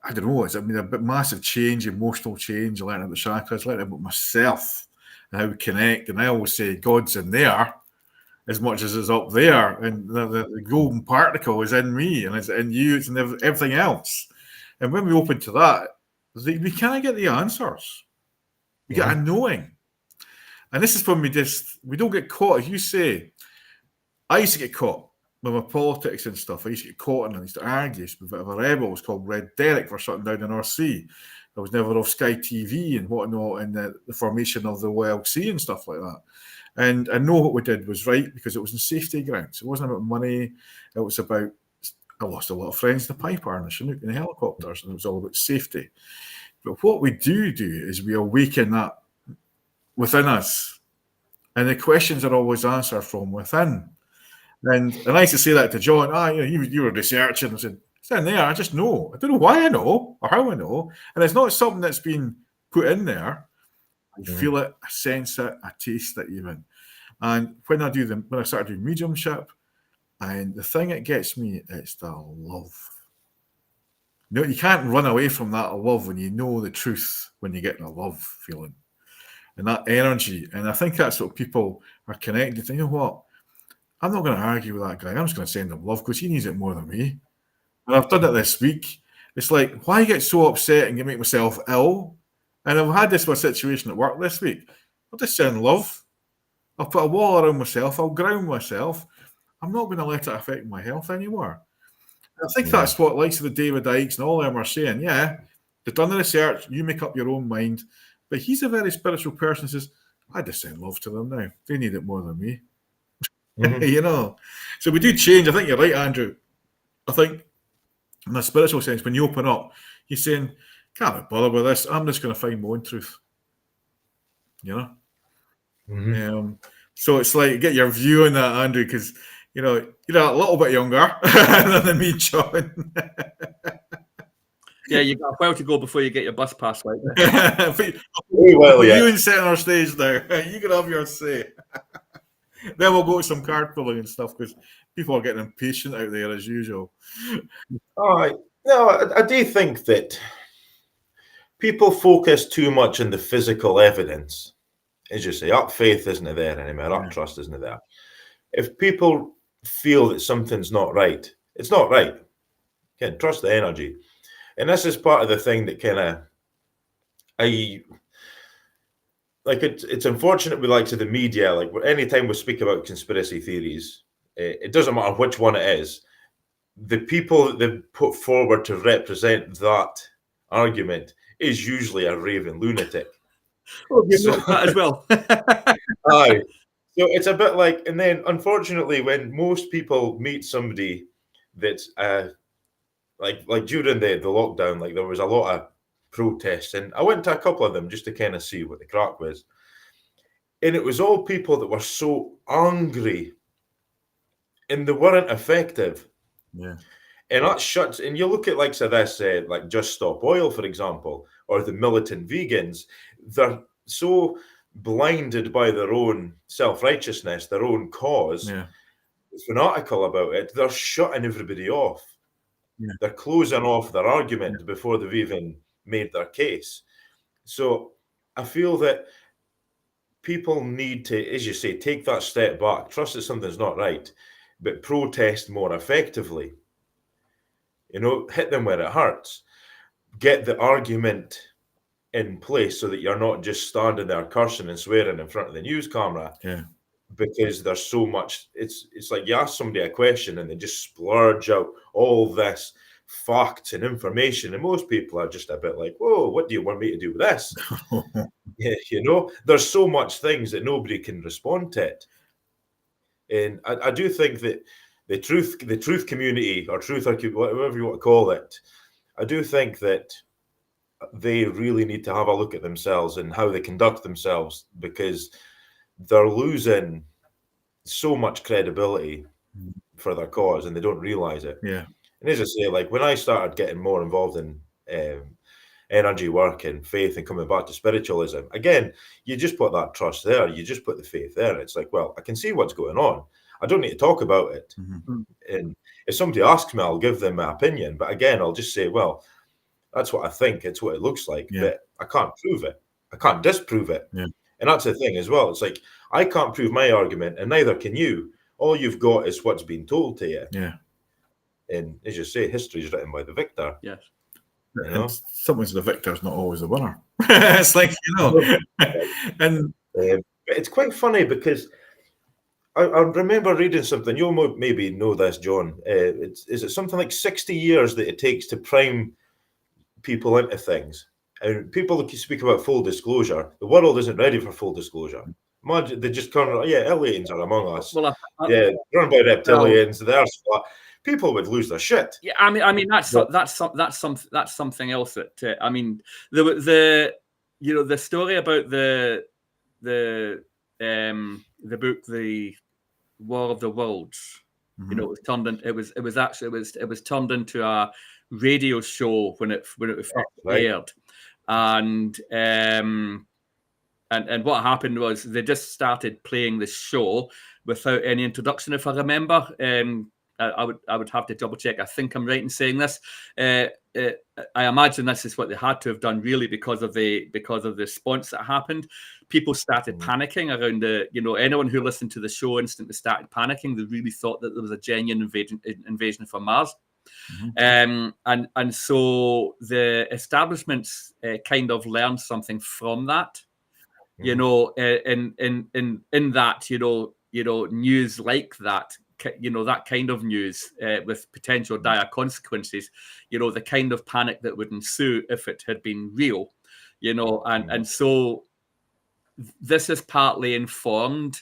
S1: I don't know, it's a massive change, emotional change. I learned about the chakras, learned about myself and how we connect. And I always say God's in there as much as it's up there. And the golden particle is in me, and it's in you, it's in everything else. And when we open to that, we kind of get the answers. We get a knowing. And this is when we don't get caught. As you say, I used to get caught with my politics and stuff. I used to get caught in it. I used to argue with a bit of a rebel. It was called Red Derek for something down in the North Sea. I was never off Sky TV and whatnot, and the formation of the YLC and stuff like that. And I know what we did was right because it was in safety grounds. It wasn't about money. It was about, I lost a lot of friends in the Piper and the Chinook and the helicopters, and it was all about safety. But what we do is we awaken that within us. And the questions are always answered from within. And I used to say that to John. You were researching. I said, it's in there. I just know. I don't know why I know or how I know. And it's not something that's been put in there. I feel it, I sense it, I taste it even. And when I started doing mediumship, and the thing that gets me, it's the love. You can't run away from that love when you know the truth, when you get the love feeling. And that energy. And I think that's what people are connected to. You know what? I'm not going to argue with that guy. I'm just going to send him love because he needs it more than me. And I've done it this week. It's like, why get so upset and make myself ill? And I've had this situation at work this week. I'll just send love. I'll put a wall around myself. I'll ground myself. I'm not going to let it affect my health anymore. And I think that's what likes of the David Icks and all them are saying. Yeah, they've done the research. You make up your own mind. But he's a very spiritual person. Says, I just send love to them now. They need it more than me. So we do change. I think you're right, Andrew. I think in a spiritual sense, when you open up, you're saying, can't be bothered with this. I'm just going to find my own truth. So it's like, get your view on that, Andrew, because you're a little bit younger than me, John.
S3: Yeah, you got a while to go before you get your bus pass, right?
S5: You
S1: in center stage there. You can have your say. Then we'll go to some card pulling and stuff because people are getting impatient out there as usual.
S5: All right. No, I do think that people focus too much on the physical evidence as you say, that faith isn't there anymore. That trust isn't there. If people feel that something's not right, it's not right. Again, trust the energy. And this is part of the thing that kind of, it's unfortunate we like to the media, like anytime we speak about conspiracy theories, it doesn't matter which one it is, the people that they put forward to represent that argument is usually a raving lunatic.
S3: Oh, you know that as well.
S5: Aye. So it's a bit like, and then unfortunately, when most people meet somebody that's like during the lockdown, like there was a lot of protests, and I went to a couple of them just to kind of see what the crack was. And it was all people that were so angry and they weren't effective.
S1: Yeah.
S5: And that shuts, and you look at like so this, like Just Stop Oil, for example, or the militant vegans, they're so blinded by their own self-righteousness, their own cause, fanatical about it, they're shutting everybody off. Yeah. They're closing off their argument before they've even made their case. So I feel that people need to, as you say, take that step back, trust that something's not right, but protest more effectively. You know, hit them where it hurts. Get the argument in place so that you're not just standing there cursing and swearing in front of the news camera.
S1: Yeah.
S5: Because there's so much, it's like you ask somebody a question and they just splurge out all this facts and information, and most people are just a bit like, whoa, what do you want me to do with this? Yeah, you know, there's so much things that nobody can respond to it. And I do think that the truth community, or truth, or whatever you want to call it, I do think that they really need to have a look at themselves and how they conduct themselves, because they're losing so much credibility for their cause and they don't realize it.
S1: Yeah.
S5: And as I say, like when I started getting more involved in energy work and faith and coming back to spiritualism, again, you just put that trust there. You just put the faith there. It's like, well, I can see what's going on. I don't need to talk about it. Mm-hmm. And if somebody asks me, I'll give them my opinion. But again, I'll just say, well, that's what I think. It's what it looks like. Yeah. But I can't prove it. I can't disprove it. Yeah. And that's the thing as well. It's like, I can't prove my argument and neither can you. All you've got is what's been told to you.
S1: Yeah.
S5: And as you say, history is written by the victor.
S3: Yes.
S5: You know?
S1: Sometimes the victor is not always the winner. It's like, you know. And
S5: it's quite funny because I remember reading something. You'll maybe know this, John. Is it something like 60 years that it takes to prime people into things? And people speak about full disclosure. The world isn't ready for full disclosure. Imagine they just kind of, aliens are among us.
S3: Well,
S5: run by reptilians. People would lose their shit.
S3: Yeah, I mean that's something else that I mean the story about the book, The War of the Worlds. Mm-hmm. You know, it was turned into a radio show when it first aired. And what happened was they just started playing the show without any introduction, if I remember. I would have to double check. I think I'm right in saying this. I imagine this is what they had to have done, really, because of the response that happened. People started panicking around anyone who listened to the show instantly started panicking. They really thought that there was a genuine invasion from Mars. Mm-hmm. And so the establishments kind of learned something from that. Mm-hmm. You know, in that news like that. That kind of news with potential dire consequences, the kind of panic that would ensue if it had been real, and so this is partly informed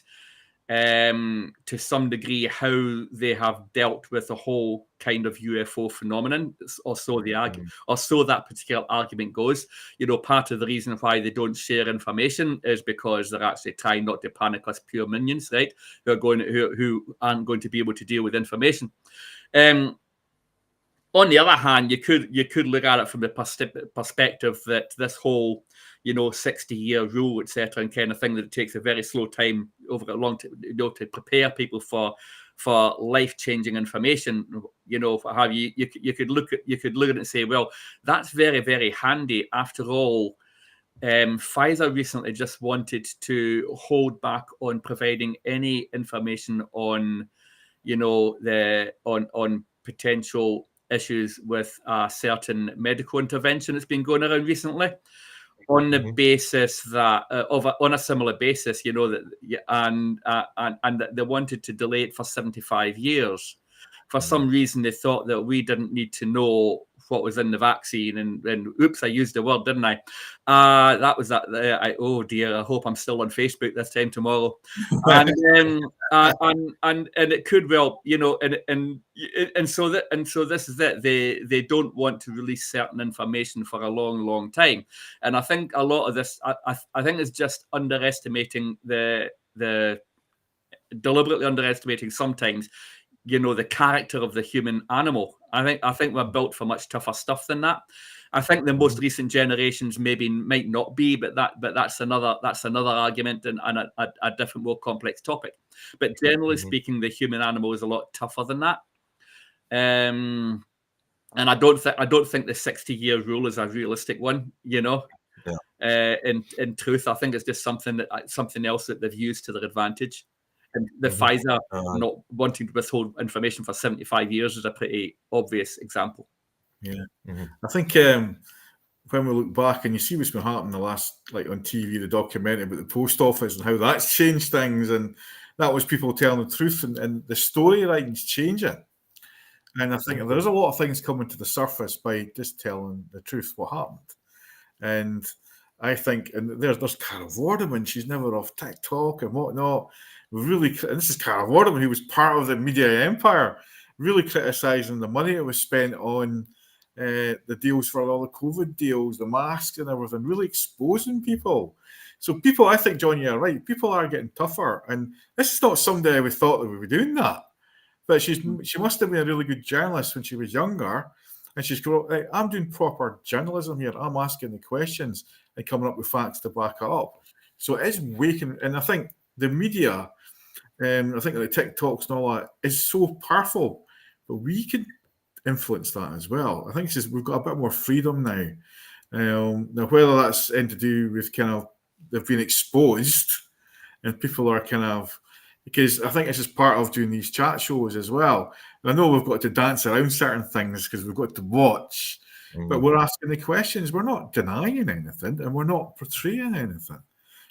S3: to some degree how they have dealt with the whole kind of UFO phenomenon, or so they argue, or so that particular argument goes. Part of the reason why they don't share information is because they're actually trying not to panic us pure minions, right? Who aren't going to be able to deal with information. On the other hand, you could look at it from the perspective that this whole 60-year rule, etc., and kind of thing, that it takes a very slow time over a long time, to prepare people for life-changing information. You could look at it and say, well, that's very, very handy. After all, Pfizer recently just wanted to hold back on providing any information on, on potential issues with a certain medical intervention that's been going around recently, on the basis that on a similar basis, and that they wanted to delay it for 75 years. For some reason, they thought that we didn't need to know what was in the vaccine, and oops, I used the word, didn't I? That was that. Oh dear, I hope I'm still on Facebook this time tomorrow. And it could well, and so this is it. They don't want to release certain information for a long time, and I think a lot of this, I think, is just underestimating the deliberately underestimating sometimes, the character of the human animal. I think we're built for much tougher stuff than that. I think the most recent generations maybe might not be, but that's another argument and a different, more complex topic. But generally speaking, the human animal is a lot tougher than that. And I don't think the 60-year rule is a realistic one. In truth, I think it's just something else that they've used to their advantage. And the Pfizer not wanting to withhold information for 75 years is a pretty obvious example.
S1: Yeah. I think when we look back and you see what's been happening the last, like on TV, the documentary about the post office and how that's changed things, and that was people telling the truth, and the storylines changing. And I think there's a lot of things coming to the surface by just telling the truth, what happened. And I think, and there's Cara Vorderman, she's never off TikTok and whatnot. Really, and this is Cara Vorderman, who was part of the media empire, really criticising the money that was spent on the deals for all the COVID deals, the masks and everything, really exposing people. So people, I think, John, you're right, people are getting tougher. And this is not someday we thought that we were doing that. But she must have been a really good journalist when she was younger. And she's going, I'm doing proper journalism here. I'm asking the questions and coming up with facts to back it up. So it is waking, and I think the media, I think like TikToks and all that is so powerful, but we can influence that as well. I think it's just we've got a bit more freedom now. Now, whether that's to do with kind of they've been exposed and people are kind of, because I think it's just part of doing these chat shows as well. And I know we've got to dance around certain things because we've got to watch, but we're asking the questions. We're not denying anything and we're not portraying anything.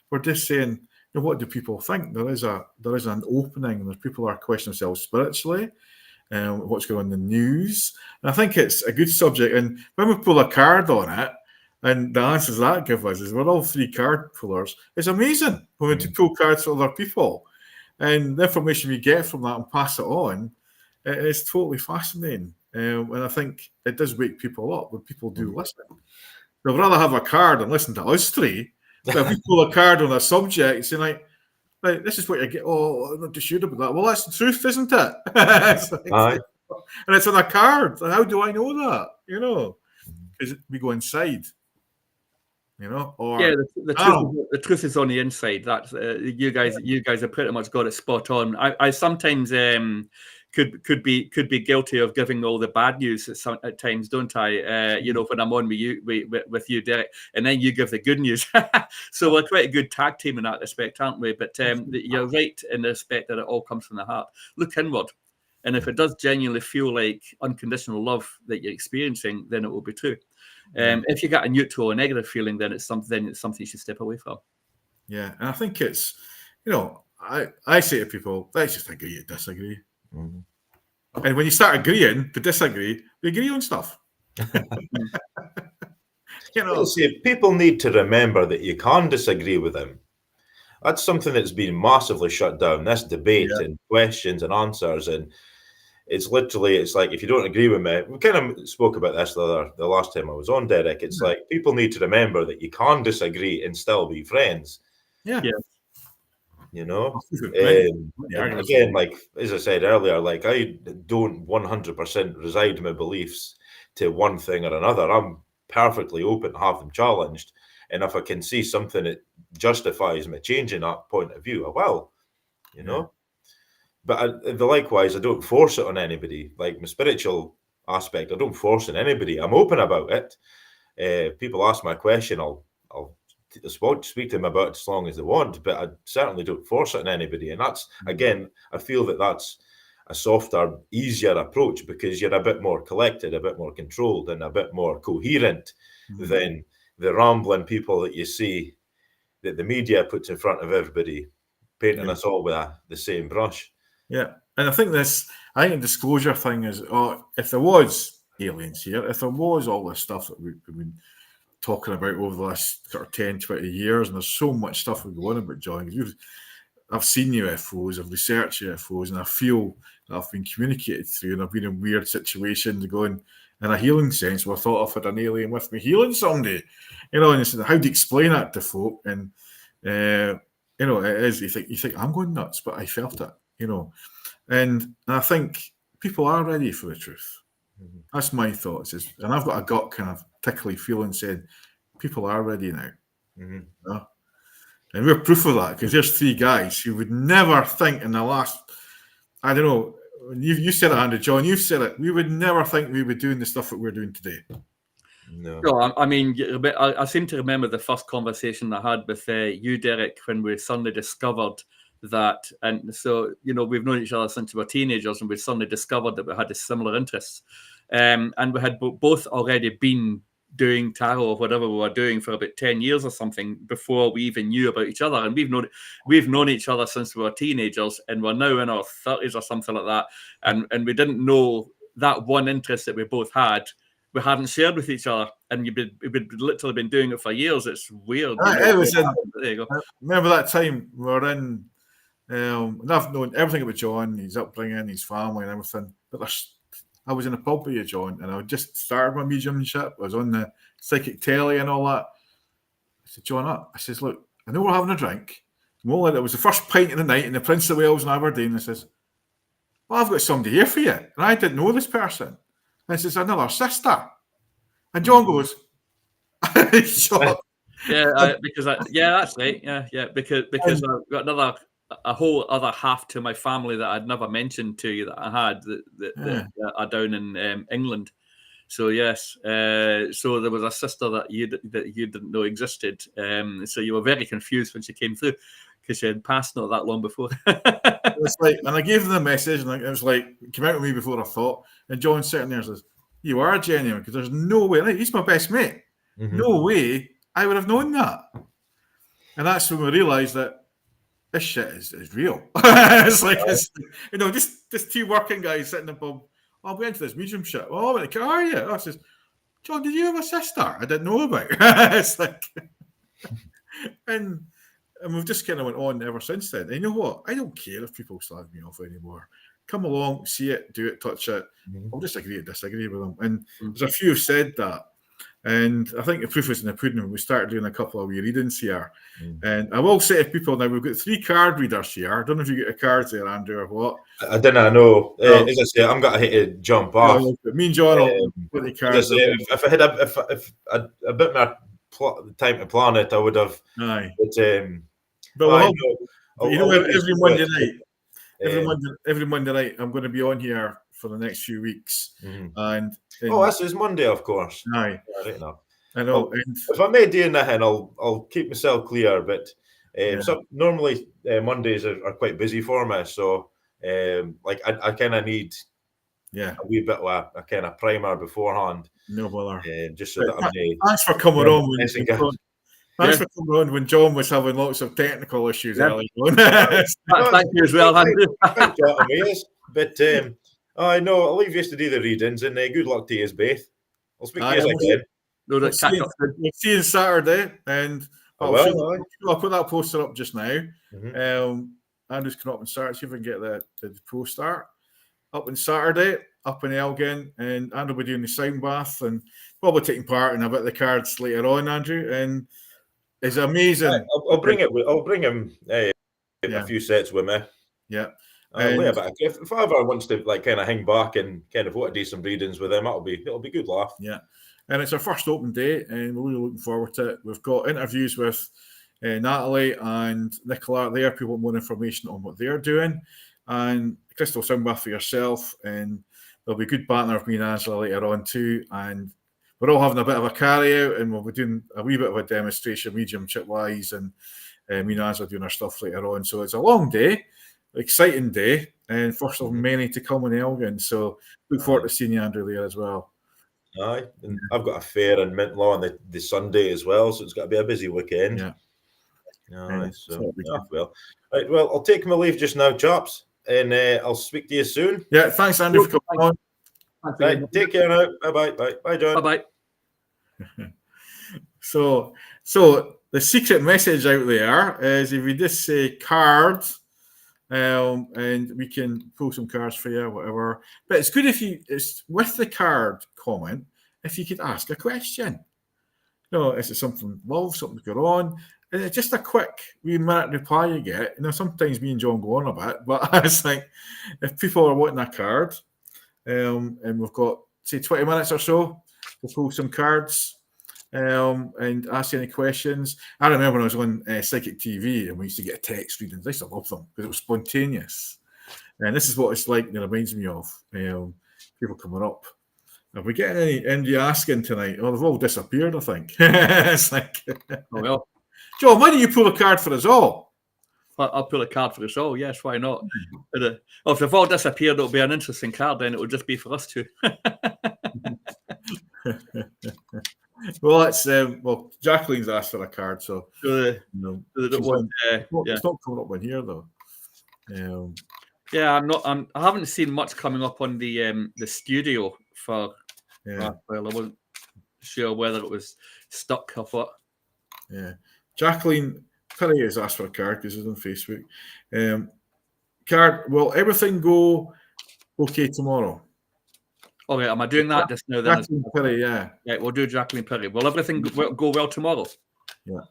S1: We're just saying, what do people think? There is an opening. There's people are questioning themselves spiritually, what's going on in the news. And I think it's a good subject. And when we pull a card on it, and the answers that give us is we're all three card pullers. It's amazing when we pull cards for other people. And the information we get from that and pass it on, it's totally fascinating. And I think it does wake people up when people do listen. They'd rather have a card and listen to us three. But if we pull a card on a subject, saying like, this is what you get. Oh, I'm not too sure about that. Well, that's the truth, isn't it? And it's on a card. How do I know that? Because we go inside. Or
S3: the truth is on the inside. That's you guys have pretty much got it spot on. I sometimes could be guilty of giving all the bad news at times, don't I? When I'm on with you, Derek, and then you give the good news. So we're quite a good tag team in that respect, aren't we? But you're right in the respect that it all comes from the heart. Look inward, and if it does genuinely feel like unconditional love that you're experiencing, then it will be true. If you get a neutral or negative feeling, then it's something you should step away from.
S1: Yeah, and I think it's, I say to people, let's just agree to disagree. And when you start agreeing to disagree, we agree on stuff.
S5: See, people need to remember that you can disagree with them. That's something that's been massively shut down. This debate and questions and answers, and it's like if you don't agree with me, we kind of spoke about this the last time I was on, Derek. It's like people need to remember that you can disagree and still be friends.
S3: Yeah.
S5: And again, like as I said earlier, like I don't 100% reside my beliefs to one thing or another. I'm perfectly open to have them challenged, and if I can see something that justifies me changing that point of view, I will. But likewise, I don't force it on anybody. Like my spiritual aspect, I don't force it on anybody. I'm open about it. People ask my question, I'll speak to them about it as long as they want, but I certainly don't force it on anybody. And that's, again, I feel that that's a softer, easier approach because you're a bit more collected, a bit more controlled, and a bit more coherent than the rambling people that you see that the media puts in front of everybody, painting us all with the same brush.
S1: Yeah. And I think the disclosure thing is, if there was aliens here, if there was all this stuff that we've been talking about over the last sort of 10, 20 years, and there's so much stuff we go on about, John. I've seen UFOs, I've researched UFOs, and I feel that I've been communicated through, and I've been in weird situations going in a healing sense where I thought I've had an alien with me healing somebody, and I said, how do you explain that to folk? And it is, you think I'm going nuts, but I felt it, and I think people are ready for the truth. That's my thoughts, and I've got a gut kind of tickly feeling saying people are ready now. And we're proof of that because there's three guys who would never think in the last, I don't know, you said it, Andrew, John, you've said it, we would never think we would be doing the stuff that we're doing today.
S3: No, I mean, I seem to remember the first conversation I had with you, Derek, when we suddenly discovered that, and so, we've known each other since we were teenagers, and we suddenly discovered that we had similar interests. And we had both already been doing tarot or whatever we were doing for about 10 years or something before we even knew about each other. And we've known each other since we were teenagers, and we're now in our 30s or something like that. And we didn't know that one interest that we both had, we hadn't shared with each other. And we'd literally been doing it for years. It's weird.
S1: There you go. Remember that time we were in, and I've known everything about John, his upbringing, his family and everything. But I was in a pub with you, John, and I just started my mediumship. I was on the psychic telly and all that. I said, John, I says, look, I know we're having a drink. It was the first pint of the night in the Prince of Wales in Aberdeen. I says, well, I've got somebody here for you. And I didn't know this person. And I says, another sister. And John goes, shut.
S3: Because that's right. Yeah, because I've got a whole other half to my family that I'd never mentioned to you that I had that are down in England. So yes, so there was a sister that you didn't know existed. So you were very confused when she came through because she had passed not that long before.
S1: It's like, and I gave them the message, and it was like, it came out with me before I thought. And John's sitting there and says, "You are genuine because there's no way. Like, he's my best mate. No way I would have known that." And that's when we realised that this shit is real. It's like, just two working guys sitting in the pub. Oh, we went to this medium shit. Oh, in the car, yeah. I says, John, did you have a sister I didn't know about? It's like, and we've just kind of went on ever since then. And you know what? I don't care if people slag me off anymore. Come along, see it, do it, touch it. I'll just agree to disagree with them. And there's a few who said that. And I think the proof is in the pudding when we started doing a couple of wee readings here. And I will say to people now, we've got 3 card readers here. I don't know if you get the cards there, Andrew, or what.
S5: I didn't know. As I say, I'm going to hit a jump off.
S1: Me and John will put the cards.
S5: If I had a bit more time to plan it, I would have.
S1: Aye.
S5: But
S1: every Monday night, every Monday night, I'm going to be on here for the next few weeks. And
S5: this is Monday, of course.
S1: Aye.
S5: Yeah, right enough.
S1: I know.
S5: Well, if I may do nothing, I'll keep myself clear. But so normally Mondays are quite busy for me, so I kind of need a wee bit of a kind of primer beforehand.
S1: No bother.
S5: Just so that I'm.
S1: Thanks for coming on. Thanks for coming on when John was having lots of technical issues earlier on.
S3: Thank you as well, Andrew.
S5: But I know I'll leave you to do the readings, and good luck to you both. I'll speak to you again.
S1: We'll see you Saturday, and I'll put that poster up just now. Andrew's coming up on Saturday, see if we can get the poster up on Saturday, up in Elgin, and Andrew will be doing the sound bath and probably taking part in a bit of the cards later on, Andrew, and it's amazing.
S5: I'll bring him a few sets with me.
S1: Yeah.
S5: If I ever wants to kind of hang back and kind of want to do some readings with him, it'll be good laugh.
S1: Yeah, and it's our first open day, and we're really looking forward to it. We've got interviews with Natalie and Nicola there. People want more information on what they're doing, and Crystal Soundbath for yourself, and there'll be good banter of me and Angela later on too. And we're all having a bit of a carry out, and we'll be doing a wee bit of a demonstration, medium chip wise, and me and Az are doing our stuff later on. So it's a long day, exciting day, and first of many to come in Elgin. So look forward to seeing you, Andrew, there as well.
S5: Aye, and I've got a fair in Mintlaw on the Sunday as well, so it's got to be a busy weekend.
S1: Yeah.
S5: Aye, well, right, well, I'll take my leave just now, chaps, and I'll speak to you soon.
S1: Yeah, thanks, Andrew, for coming on.
S5: Right, take care now. Bye, John.
S3: Bye.
S1: So the secret message out there is if you just say cards, and we can pull some cards for you, whatever. But it's good if it's with the card comment, if you could ask a question. Is it something love, something to go on? And it's just a quick wee minute reply you get. Sometimes me and John go on a bit, but it's like if people are wanting a card, and we've got say 20 minutes or so to pull some cards. And ask you any questions. I remember when I was on Psychic TV and we used to get a text readings. I used to love them because it was spontaneous. And this is what it's like. It reminds me of people coming up. Are we getting any India asking tonight? Oh, they've all disappeared, I think. It's like,
S3: Oh, well.
S1: John, why don't you pull a card for us all?
S3: I'll pull a card for us all. Yes, why not? If they've all disappeared, it'll be an interesting card. Then it will just be for us two.
S1: Well, it's Jacqueline's asked for a card, so
S3: they don't want,
S1: it's not coming up on here though.
S3: Yeah, I haven't seen much coming up on the studio for.
S1: Yeah.
S3: Well, I wasn't sure whether it was stuck or what.
S1: Yeah, Jacqueline Perry has asked for a card because it's on Facebook. Card, will everything go okay tomorrow?
S3: Okay, am I doing that just now? Then
S1: Jacqueline Perry, yeah.
S3: Yeah, we'll do Jacqueline Perry. Will everything go well tomorrow?
S1: Yeah.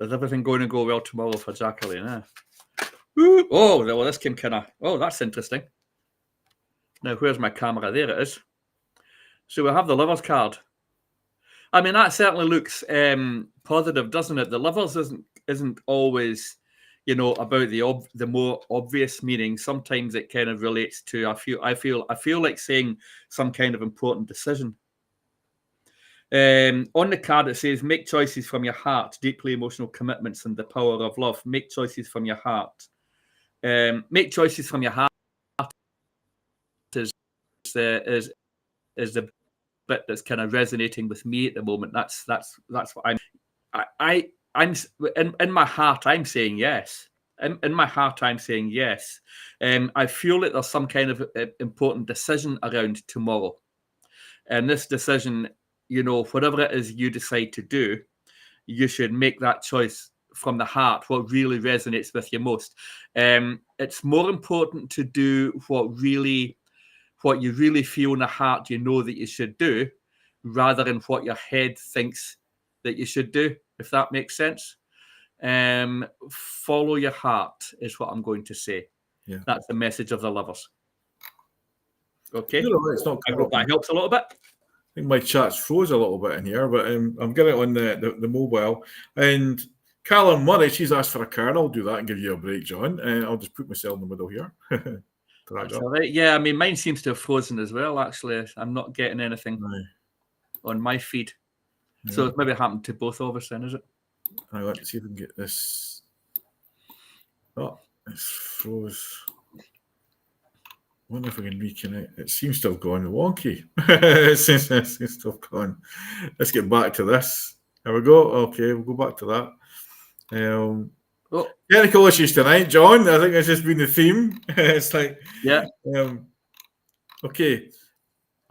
S3: Is everything going to go well tomorrow for Jacqueline? Ooh, oh, well, this came kind of... Oh, that's interesting. Now, where's my camera? There it is. So we have the Lovers card. I mean, that certainly looks positive, doesn't it? The Lovers isn't always, about the more obvious meaning. Sometimes it kind of relates to I feel like saying some kind of important decision. On the card it says, make choices from your heart, deeply emotional commitments and the power of love. Make choices from your heart. Make choices from your heart is the bit that's kind of resonating with me at the moment. That's what I'm in my heart, I'm saying yes. In my heart, I'm saying yes. I feel like there's some kind of important decision around tomorrow. And this decision, whatever it is you decide to do, you should make that choice from the heart, what really resonates with you most. It's more important to do what you really feel in the heart that you should do, rather than what your head thinks that you should do, if that makes sense. Follow your heart is what I'm going to say.
S1: Yeah.
S3: That's the message of the Lovers. Okay.
S1: It's not.
S3: I hope that helps a little bit.
S1: I think my chat's froze a little bit in here, but I'm getting it on the mobile. And Callum Murray, she's asked for a card. I'll do that and give you a break, John. And I'll just put myself in the middle here.
S3: That's all right. Yeah, I mean, mine seems to have frozen as well, actually. I'm not getting anything on my feed. Yeah. So it's maybe happened to both of us then, is it?
S1: Right, let's see if we can get this. Oh, it's froze. I wonder if we can reconnect. It seems to have gone wonky. It seems to have gone. Let's get back to this. There we go. Okay, we'll go back to that. Technical issues tonight, John. I think that's just been the theme. It's like,
S3: yeah.
S1: Okay,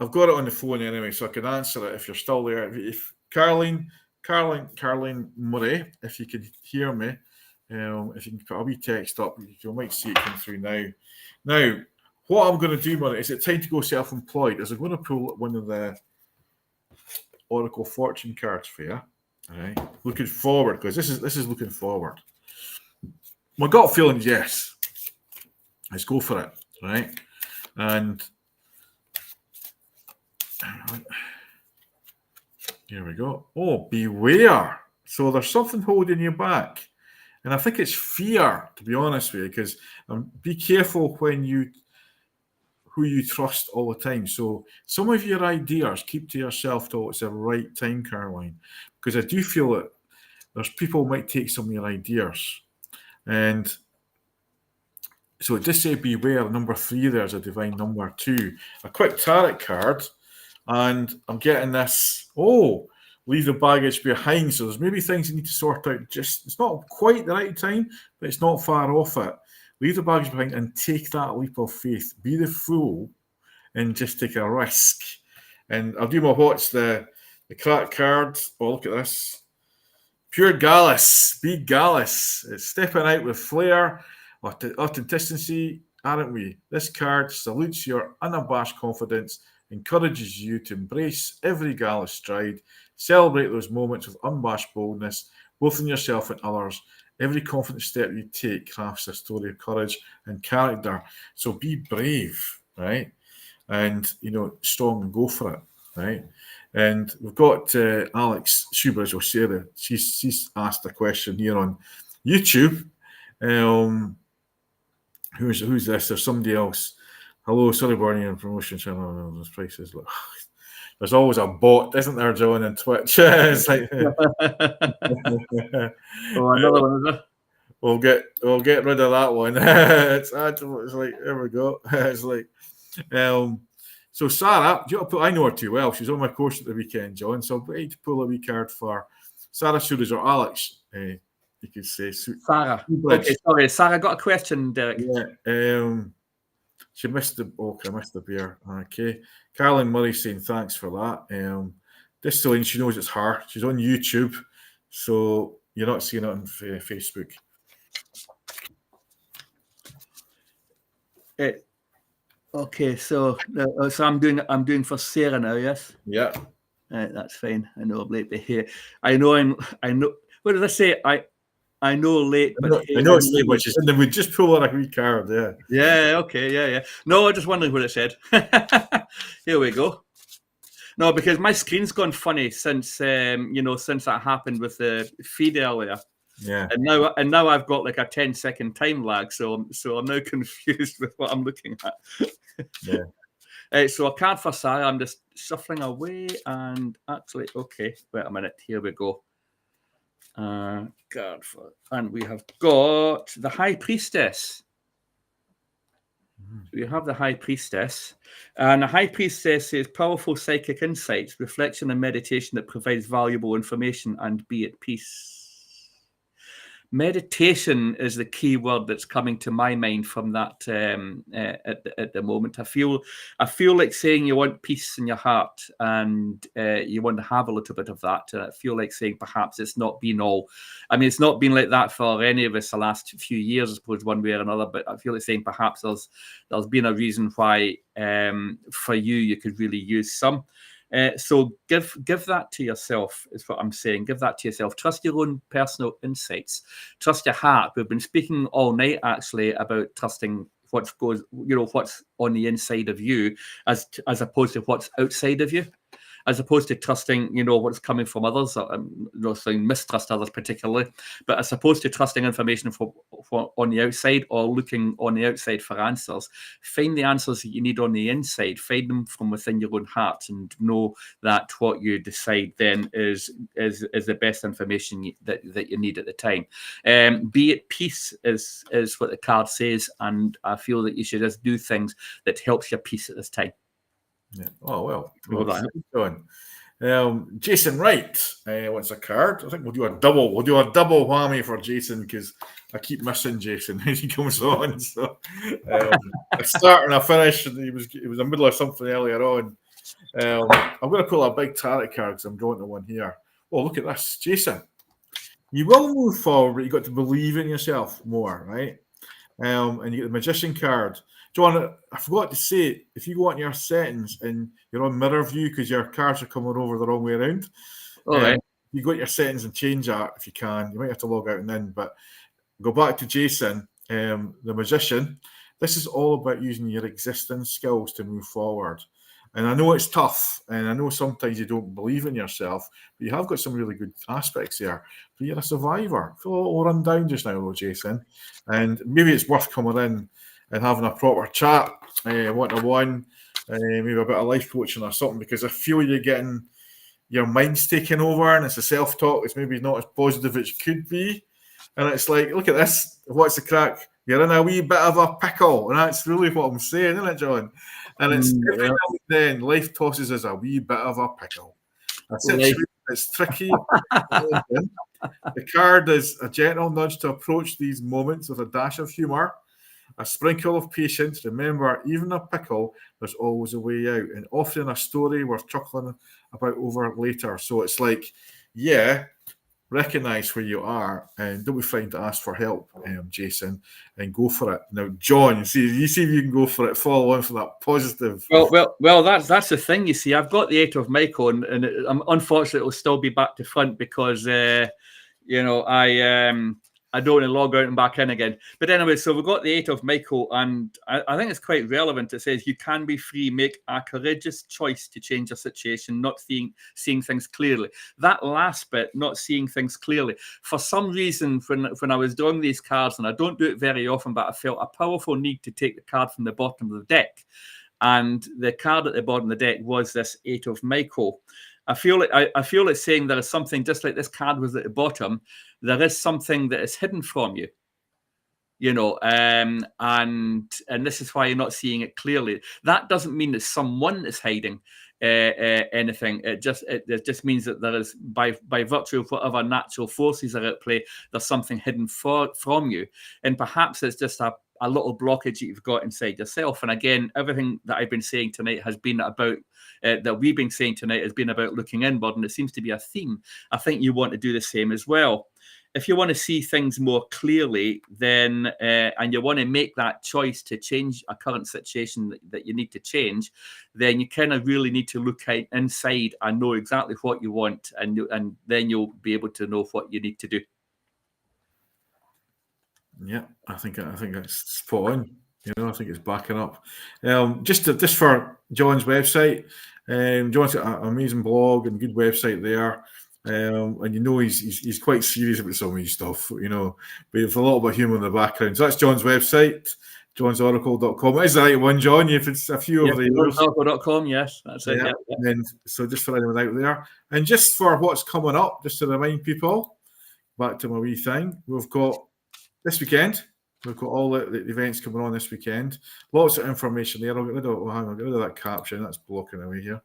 S1: I've got it on the phone anyway, so I can answer it if you're still there. If Caroline Murray, if you could hear me, if you can put a wee text up, you might see it come through now. Now, what I'm going to do, Murray, is it time to go self-employed? Is I'm going to pull one of the Oracle Fortune cards for you. All right, looking forward, because this is looking forward. My gut feeling is yes. Let's go for it, right? And here we go. Oh, beware. So there's something holding you back. And I think it's fear, to be honest with you, because be careful when who you trust all the time. So some of your ideas keep to yourself till it's the right time, Caroline, because I do feel that there's people who might take some of your ideas. And so it just say beware, number 3 there's a divine number 2. A quick tarot card, and I'm getting this, leave the baggage behind. So there's maybe things you need to sort out. Just, it's not quite the right time, but it's not far off it. Leave the baggage behind and take that leap of faith. Be the fool and just take a risk. And I'll do my what's the crack card. Oh, look at this. Pure Gallus. Be Gallus. It's stepping out with flair, authenticity, aren't we? This card salutes your unabashed confidence, encourages you to embrace every Gallus stride, celebrate those moments with unabashed boldness, both in yourself and others. Every confident step you take crafts a story of courage and character. So be brave, right? And, strong and go for it, right? And we've got Alex Schubert, as well, Sarah. She's asked a question here on YouTube. Who's this? There's somebody else. Hello, sorry, Barney and promotion channel. Those prices. Look, there's always a bot, isn't there, John, on Twitch? It's like,
S3: another one, is it?
S1: We'll get rid of that one. It's like, there we go. It's like, so Sarah, I know her too well. She's on my course at the weekend, John. So I need to pull a wee card for Sarah Suders or Alex. You could say
S3: Sarah. Okay, sorry, Sarah got a question, Derek.
S1: Yeah. She missed the beer. Okay. Carolyn Murray saying thanks for that. Just so she knows it's her. She's on YouTube, so you're not seeing it on Facebook.
S3: Okay, so I'm doing for Sarah now, yes?
S1: Yeah.
S3: That's fine. I know I'm late to hear. I know. What did I say? I know late, but
S1: I know it's late, but and then we just pull out a wee card, yeah.
S3: Yeah, okay, yeah. No, I'm just wondering what it said. Here we go. No, because my screen's gone funny since since that happened with the feed earlier.
S1: Yeah.
S3: And now I've got like a 10-second time lag, so I'm now confused with what I'm looking at.
S1: Yeah.
S3: So a card for Sarah. I'm just shuffling away, and actually, okay, wait a minute. Here we go. And we have got the High Priestess. So we have the High Priestess, and the High Priestess is powerful psychic insights, reflection, and meditation that provides valuable information, and be at peace. Meditation is the key word that's coming to my mind from that at the moment. I feel like saying you want peace in your heart, and you want to have a little bit of that. I feel like saying perhaps it's not been all. I mean, it's not been like that for any of us the last few years, I suppose, one way or another. But I feel like saying perhaps there's been a reason why for you could really use some. So give that to yourself is what I'm saying. Give that to yourself. Trust your own personal insights. Trust your heart. We've been speaking all night actually about trusting what's on the inside of you, as opposed to what's outside of you. As opposed to trusting, what's coming from others, saying mistrust others particularly, but as opposed to trusting information for on the outside or looking on the outside for answers. Find the answers that you need on the inside. Find them from within your own heart, and know that what you decide then is the best information that you need at the time. Be at peace is what the card says, and I feel that you should just do things that helps your peace at this time.
S1: Yeah. Oh well. Jason Wright wants a card. I think we'll do a double. We'll do a double whammy for Jason because I keep missing Jason as he comes on. So I start and I finish, and he was in the middle of something earlier on. I'm going to pull a big tarot card because I'm drawing to one here. Oh, look at this, Jason. You will move forward, but you got to believe in yourself more, right? And you get the Magician card. John, I forgot to say, if you go on your settings and you're on mirror view because your cards are coming over the wrong way around,
S3: all right.
S1: You go to your settings and change that if you can. You might have to log out and in, but go back to Jason, the Magician. This is all about using your existing skills to move forward. And I know it's tough, and I know sometimes you don't believe in yourself, but you have got some really good aspects there. But you're a survivor. I feel a little run down just now, though, Jason. And maybe it's worth coming in and having a proper chat, one-to-one, maybe a bit of life coaching or something, because I feel you're getting your mind's taken over and it's a self-talk. It's maybe not as positive as it could be. And it's like, look at this. What's the crack? You're in a wee bit of a pickle. And that's really what I'm saying, isn't it, John? And it's every now and then life tosses us a wee bit of a pickle. A situation that's tricky. The card is a gentle nudge to approach these moments with a dash of humour, a sprinkle of patience. Remember, even a pickle, there's always a way out, and often a story worth chuckling about over later. So it's like, yeah, recognise where you are and don't be frightened to ask for help, Jason, and go for it. Now, John, you see if you can go for it, follow on for that positive.
S3: Well, that's the thing. You see, I've got the 8 of Michael, and unfortunately, it'll still be back to front because I don't want to log out and back in again. But anyway, so we've got the 8 of Michael, and I think it's quite relevant. It says, you can be free, make a courageous choice to change a situation, not seeing things clearly. That last bit, not seeing things clearly. For some reason, when I was drawing these cards, and I don't do it very often, but I felt a powerful need to take the card from the bottom of the deck. And the card at the bottom of the deck was this 8 of Michael. I feel it's saying there is something, just like this card was at the bottom, there is something that is hidden from you, and this is why you're not seeing it clearly. That doesn't mean that someone is hiding anything. It just means that there is, by virtue of whatever natural forces are at play, there's something hidden from you, and perhaps it's just a little blockage that you've got inside yourself. And again, everything that I've been saying tonight has been about, that we've been saying tonight has been about looking inward, and it seems to be a theme. I think you want to do the same as well. If you want to see things more clearly, then and you want to make that choice to change a current situation that you need to change, then you kind of really need to look inside and know exactly what you want, and then you'll be able to know what you need to do.
S1: Yeah, I think that's spot on. I think it's backing up. Just for John's website, John's got an amazing blog and good website there. And he's quite serious about some of his stuff, but there's a lot about humour in the background. So that's John's website, johnsoracle.com. Is the right one, John? If it's a few of the
S3: johnsoracle.com, yes, that's it. Yeah.
S1: And so just for anyone out there, and just for what's coming up, just to remind people, back to my wee thing, we've got this weekend. We've got all the events coming on this weekend. Lots of information there. I'll get rid of that caption. That's blocking away here.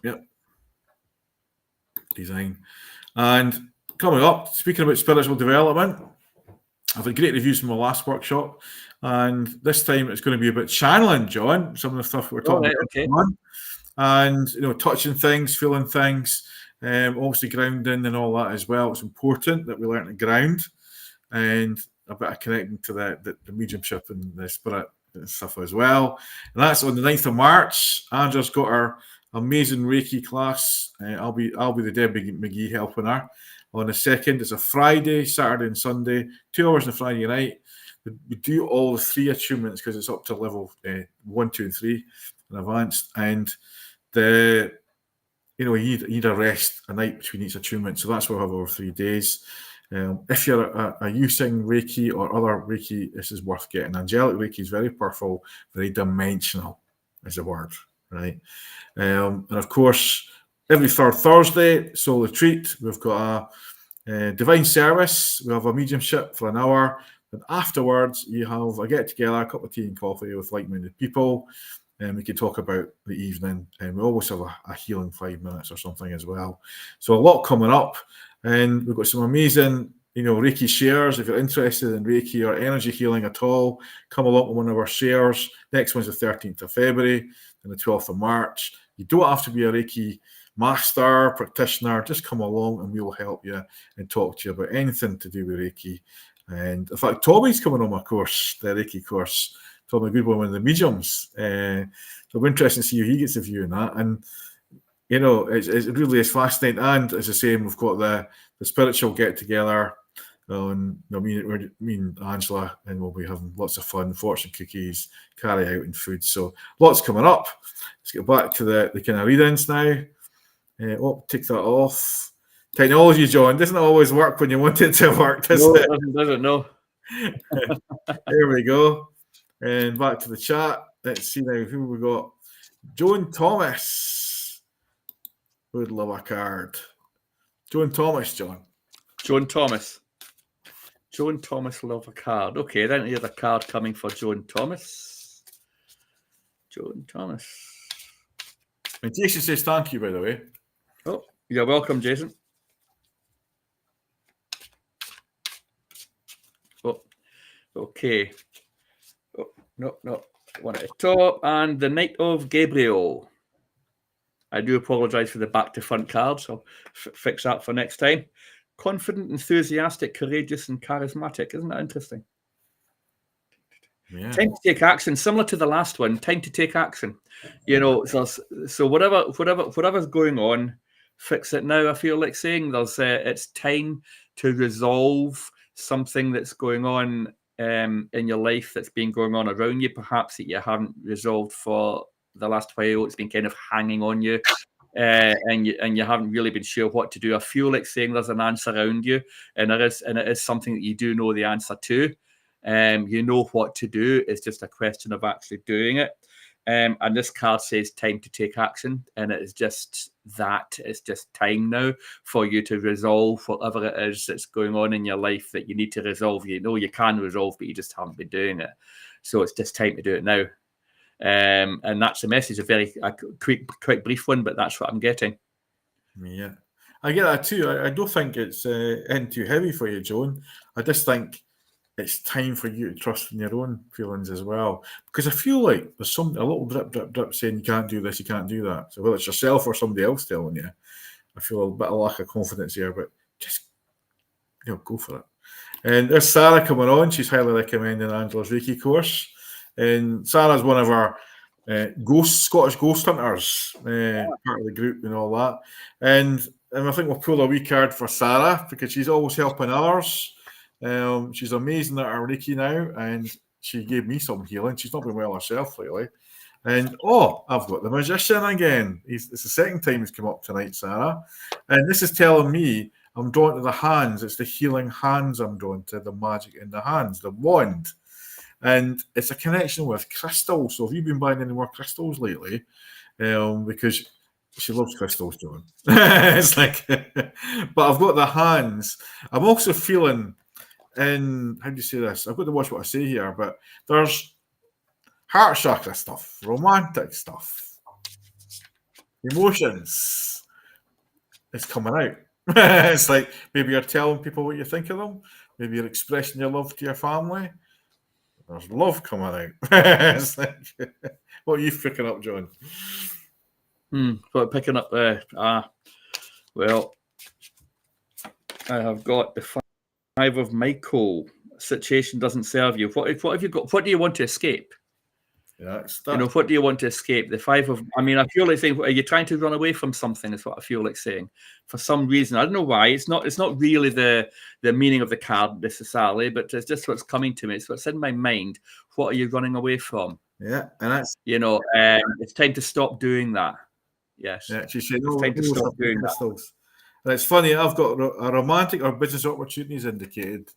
S1: Yep. Design. And coming up, speaking about spiritual development, I've had great reviews from my last workshop. And this time it's going to be about channeling, John, some of the stuff we're talking about. Okay. And, touching things, feeling things. Obviously grounding and all that as well. It's important that we learn to ground and a bit of connecting to the mediumship and the spirit and stuff as well. And that's on the 9th of March. Andrew's got her amazing Reiki class. I'll be the Debbie McGee helping her. On the 2nd, it's a Friday, Saturday and Sunday, 2 hours on a Friday night. We do all the 3 attunements because it's up to level 1, 2 and 3 in advanced. And you need a rest a night between each attunement. So that's what we'll have over 3 days. If you're using Reiki or other Reiki, this is worth getting. Angelic Reiki is very powerful, very dimensional is the word, right? And of course, every third Thursday, Soul Retreat, we've got a divine service. We have a mediumship for an hour. And afterwards, you have a get-together, a cup of tea and coffee with like-minded people. And we can talk about the evening, and we always have a healing 5 minutes or something as well. So a lot coming up, and we've got some amazing, Reiki shares. If you're interested in Reiki or energy healing at all, come along to one of our shares. Next one's the 13th of February and the 12th of March. You don't have to be a Reiki master, practitioner. Just come along and we'll help you and talk to you about anything to do with Reiki. And in fact, Tommy's coming on my course, the Reiki course. Tommy Goodwin, one of the mediums. So it'll be interesting to see how he gets a view on that. And, it really is fascinating. And as I say, we've got the spiritual get-together on me and Angela, and we'll be having lots of fun, fortune cookies, carry out and food. So lots coming up. Let's get back to the kind of readings now. Take that off. Technology, John, doesn't always work when you want it to work, does it?
S3: Doesn't, no.
S1: There we go. And back to the chat. Let's see now who we got. Joan Thomas would love a card. Joan Thomas, John.
S3: Joan Thomas. Joan Thomas love a card. Okay, then here's a card coming for Joan Thomas. Joan Thomas.
S1: And Jason says thank you, by the way.
S3: Oh, you're welcome, Jason. Oh, okay. Oh, no. One at the top. And the Knight of Gabriel. I do apologise for the back to front cards. I'll fix that for next time. Confident, enthusiastic, courageous, and charismatic. Isn't that interesting?
S1: Yeah.
S3: Time to take action, similar to the last one. Time to take action. So whatever's going on, fix it now. I feel like saying it's time to resolve something that's going on in your life that's been going on around you, perhaps that you haven't resolved for the last while. It's been kind of hanging on you. And you haven't really been sure what to do. I feel like saying there's an answer around you, and it is something that you do know the answer to. You know what to do. It's just a question of actually doing it. And this card says time to take action, and it is just that. It's just time now for you to resolve whatever it is that's going on in your life that you need to resolve. You know you can resolve, but you just haven't been doing it. So it's just time to do it now. And that's the message. A quick, brief one, but that's what I'm getting.
S1: Yeah, I get that too. I don't think it's in too heavy for you, Joan. I just think it's time for you to trust in your own feelings as well. Because I feel like there's a little drip saying you can't do this, you can't do that. So whether it's yourself or somebody else telling you, I feel a bit of lack of confidence here, but just go for it. And there's Sarah coming on. She's highly recommending Angela's Reiki course. And Sarah's one of our Scottish ghost hunters, part of the group and all that. And I think we'll pull a wee card for Sarah because she's always helping others. She's amazing at her Reiki now, and she gave me some healing. She's not been well herself lately. And I've got the magician again. It's the second time he's come up tonight, Sarah. And this is telling me I'm drawn to the hands. It's the healing hands I'm drawn to, the magic in the hands, the wand. And it's a connection with crystals. So have you been buying any more crystals lately? Because she loves crystals, John. It's like, but I've got the hands. I'm also feeling how do you say this? I've got to watch what I say here, but there's heart chakra stuff, romantic stuff, emotions. It's coming out. It's like maybe you're telling people what you think of them. Maybe you're expressing your love to your family. There's love coming out. It's like, what are you picking up, John?
S3: What picking up there? Well, I have got the 5 of Michael. Situation doesn't serve you. What have you got? What do you want to escape?
S1: Yeah,
S3: what do you want to escape? The 5 of. I mean, I feel like saying, are you trying to run away from something? Is what I feel like saying. For some reason, I don't know why. It's not really the meaning of the card necessarily, but it's just what's coming to me. It's what's in my mind. What are you running away from?
S1: Yeah, and that's
S3: it's time to stop doing that. Yes.
S1: Yeah, she said,
S3: it's time to stop doing
S1: that. And it's funny. I've got a romantic or business opportunities indicated.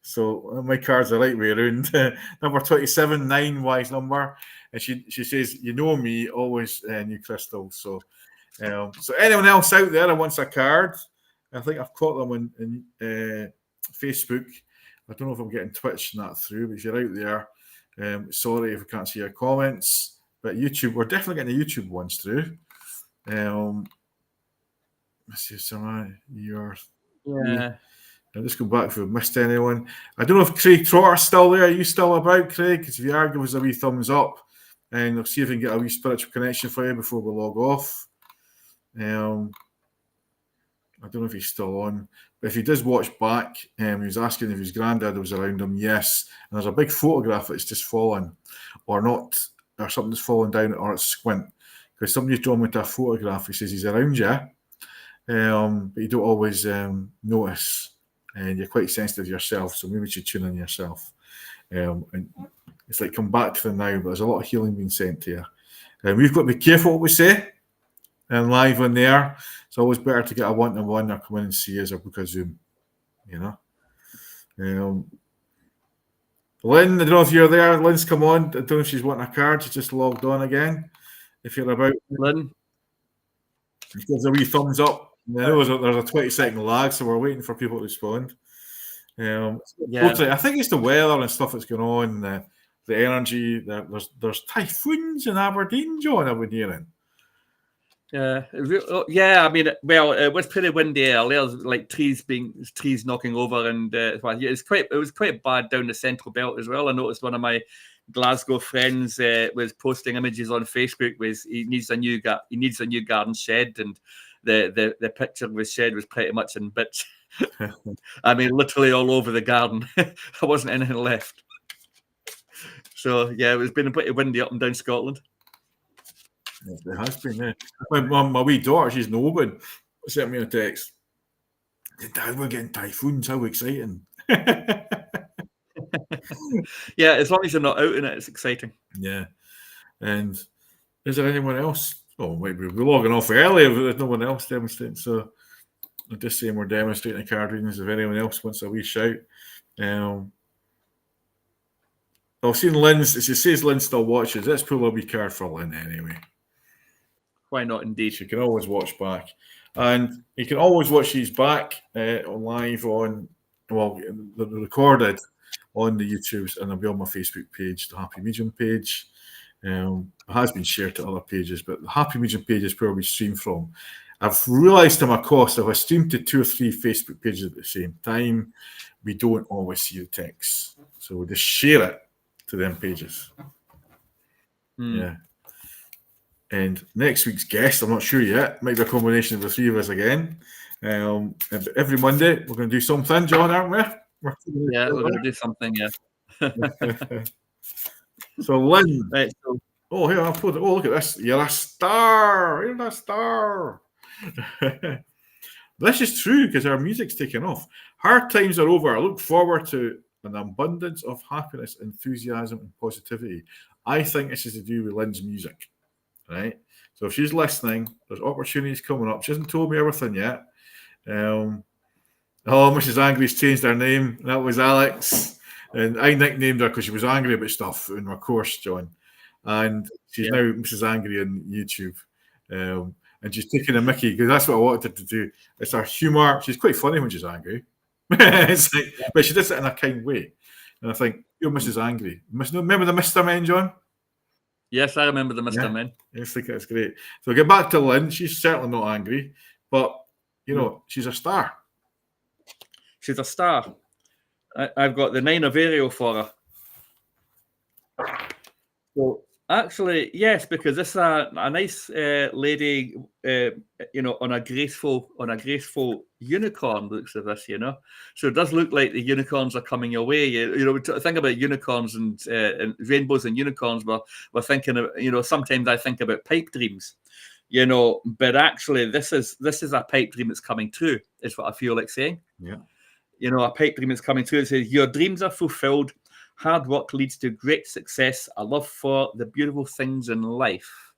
S1: So my cards are right way around. Number 27, 9 wise number. And she says, me, always new crystals. So anyone else out there that wants a card, I think I've caught them in Facebook. I don't know if I'm getting Twitch and that through, but if you're out there, sorry if I can't see your comments. But YouTube, we're definitely getting the YouTube ones through. Let's see, I'll just go back if we've missed anyone. I don't know if Craig Trotter's still there. Are you still about, Craig? Because if you are, give us a wee thumbs up. And we'll see if we can get a wee spiritual connection for you before we log off. I don't know if he's still on. But if he does watch back, he was asking if his granddad was around him. Yes. And there's a big photograph that's just fallen. Or not. Or something that's fallen down or it's squint. Because somebody's drawn with a photograph. He says he's around you. But you don't always notice. And you're quite sensitive yourself, so maybe you should tune in yourself. And it's like come back to the now, but there's a lot of healing being sent to you. And we've got to be careful what we say and live on there. It's always better to get a one-to-one or come in and see us or book a Zoom, Lynn, I don't know if you're there. Lynn's come on. I don't know if she's wanting a card. She's just logged on again. If you're about,
S3: Lynn.
S1: she gives a wee thumbs up. I know there's a 20-second lag, so we're waiting for people to respond.
S3: Yeah.
S1: Totally, I think it's the weather and stuff that's going on, the energy. There's typhoons in Aberdeen, John, I've been hearing.
S3: Yeah. I mean, well, it was pretty windy earlier, like trees knocking over, and it was quite bad down the central belt as well. I noticed one of my Glasgow friends was posting images on Facebook. He needs a new garden shed, and the picture of his shed was pretty much in bits. I mean, literally all over the garden. There wasn't anything left. So yeah, it's been pretty windy up and down Scotland.
S1: It has been, yeah. My wee daughter, she's in Oban, sent me a text. Dad, we're getting typhoons. How exciting!
S3: Yeah, as long as you're not out in it, it's exciting.
S1: Yeah. And is there anyone else? Oh, maybe we're logging off early if there's no one else demonstrating. So I'm just saying we're demonstrating the card readings. If anyone else wants a wee shout. I've seen Lynn's. She says Lynn still watches. Let's pull a wee card for Lynn anyway.
S3: Why not, indeed?
S1: You can always watch back. And you can always watch these back live on, well, they're recorded on the YouTubes, and they'll be on my Facebook page, the Happy Medium page. It has been shared to other pages, but the Happy Medium page is where we stream from. I've realised to my cost, if I stream to 2 or 3 Facebook pages at the same time, we don't always see the text. So we just share it to them pages. Yeah. And next week's guest, I'm not sure yet. Might be a combination of the 3 of us again. Every Monday, we're going to do something, John, aren't we?
S3: Yeah, we're going to do something, yeah.
S1: So, Lynn.
S3: Right, so.
S1: Oh, here, I'll put it. Oh, look at this. You're a star. You're a star. This is true because our music's taken off. Hard times are over. I look forward to an abundance of happiness, enthusiasm, and positivity. I think this is to do with Lynn's music. Right, so if she's listening, there's opportunities coming up. She hasn't told me everything yet. Mrs. Angry's changed her name. That was Alex, and I nicknamed her because she was angry about stuff in my course, John. And she's now Mrs. Angry on YouTube, and she's taking a mickey because that's what I wanted her to do. It's her humour. She's quite funny when she's angry, it's like, but she does it in a kind way. And I think you're Mrs. Angry. Remember the Mr. Men, John?
S3: Yes, I remember the Mr. Men.
S1: I think that's great. So get back to Lynn. She's certainly not angry, but she's a star.
S3: She's a star. I've got the 9 of Ariel for her. So actually, yes, because this is a nice lady, on a graceful unicorn looks of this, So it does look like the unicorns are coming your way. We think about unicorns and rainbows and unicorns. We're thinking of, sometimes I think about pipe dreams, but actually this is a pipe dream that's coming true, is what I feel like saying.
S1: Yeah.
S3: A pipe dream is coming true. It says your dreams are fulfilled. Hard work leads to great success. A love for the beautiful things in life.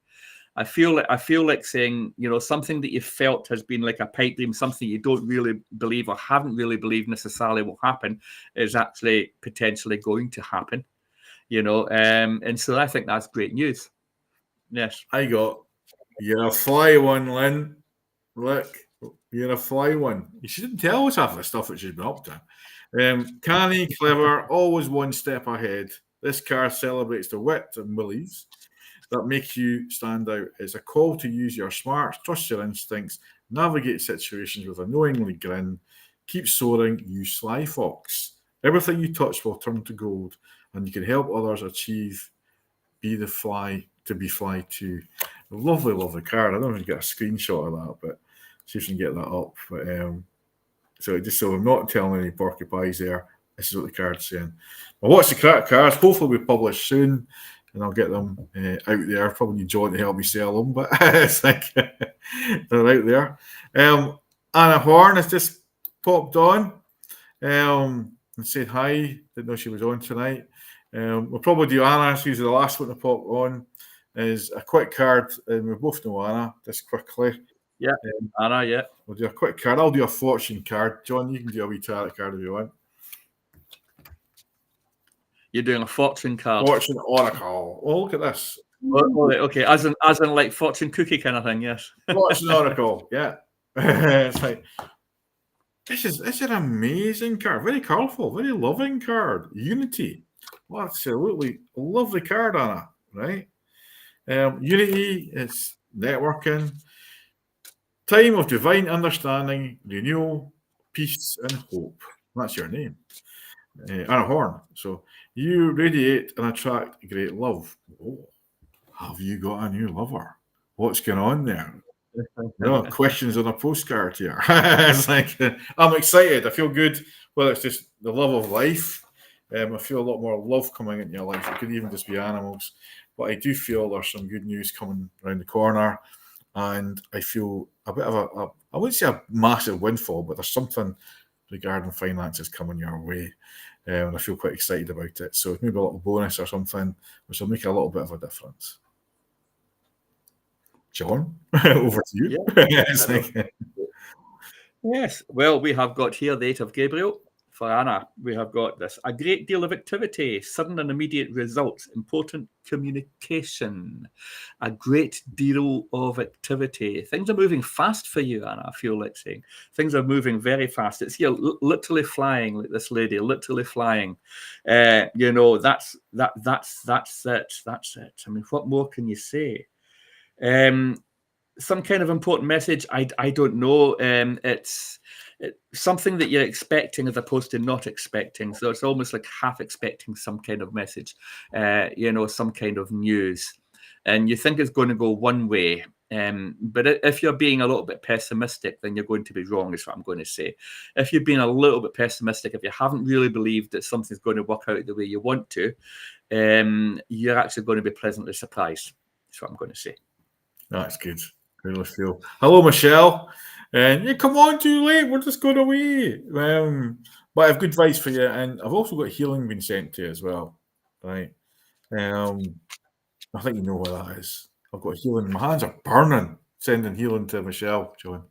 S3: I feel like saying, something that you felt has been like a pipe dream, something you don't really believe or haven't really believed necessarily will happen, is actually potentially going to happen. And so I think that's great news. Yes.
S1: You're a fly one, Lynn. Look, you're a fly one. She didn't tell us half the stuff that she's been up to. Canny, clever, always one step ahead. This card celebrates the wit and willies that make you stand out. It's a call to use your smarts, trust your instincts, navigate situations with a knowingly grin, keep soaring, you sly fox. Everything you touch will turn to gold, and you can help others achieve be fly too. Lovely, lovely card. I don't know if you get a screenshot of that, but see if you can get that up. But so I'm not telling any porcupines there. This is what the card's saying. Well, what's the crack cards? Hopefully we publish soon, and I'll get them out there. Probably need John to help me sell them, but it's like they're out there. Anna Horn has just popped on and said hi. Didn't know she was on tonight. We'll probably do Anna. She's the last one to pop on. Is a quick card, and we both know Anna. Just quickly.
S3: Yeah, Anna, yeah.
S1: We'll do a quick card. I'll do a fortune card. John, you can do a wee tarot card if you want.
S3: You're doing a fortune card.
S1: Fortune Oracle. Oh, look at this.
S3: Oh, right, okay, as in like fortune cookie kind of thing, yes.
S1: Fortune Oracle, yeah. It's like, this is an amazing card. Very colourful, very loving card. Unity. Well, absolutely lovely card, Anna, right? Unity is networking. Time of divine understanding, renewal, peace, and hope. That's your name. Anna Horn. So you radiate and attract great love. Oh, have you got a new lover? What's going on there? No questions on a postcard here. It's like, I'm excited. I feel good. Well, it's just the love of life. I feel a lot more love coming into your life. It could even just be animals. But I do feel there's some good news coming around the corner. And I feel a bit of I wouldn't say a massive windfall, but there's something regarding finances coming your way. And I feel quite excited about it. So maybe a little bonus or something, which will make a little bit of a difference. John, over to you.
S3: Yeah. Yes. Well, we have got here the 8 of Gabriel. For Anna, we have got this. A great deal of activity, sudden and immediate results, important communication. A great deal of activity. Things are moving fast for you, Anna, I feel like saying. Things are moving very fast. It's here literally flying, like this lady, literally flying. That's it. That's it. I mean, what more can you say? Some kind of important message. I don't know. It's something that you're expecting as opposed to not expecting. So it's almost like half expecting some kind of message, some kind of news. And you think it's going to go one way. But if you're being a little bit pessimistic, then you're going to be wrong, is what I'm going to say. If you're being a little bit pessimistic, if you haven't really believed that something's going to work out the way you want to, you're actually going to be pleasantly surprised. That's what I'm going to say.
S1: That's good. Really feel. Hello, Michelle. And you come on too late. We're just going away. But I have good advice for you, and I've also got healing being sent to you as well. Right. I think you know what that is. I've got healing. My hands are burning. Sending healing to Michelle, John.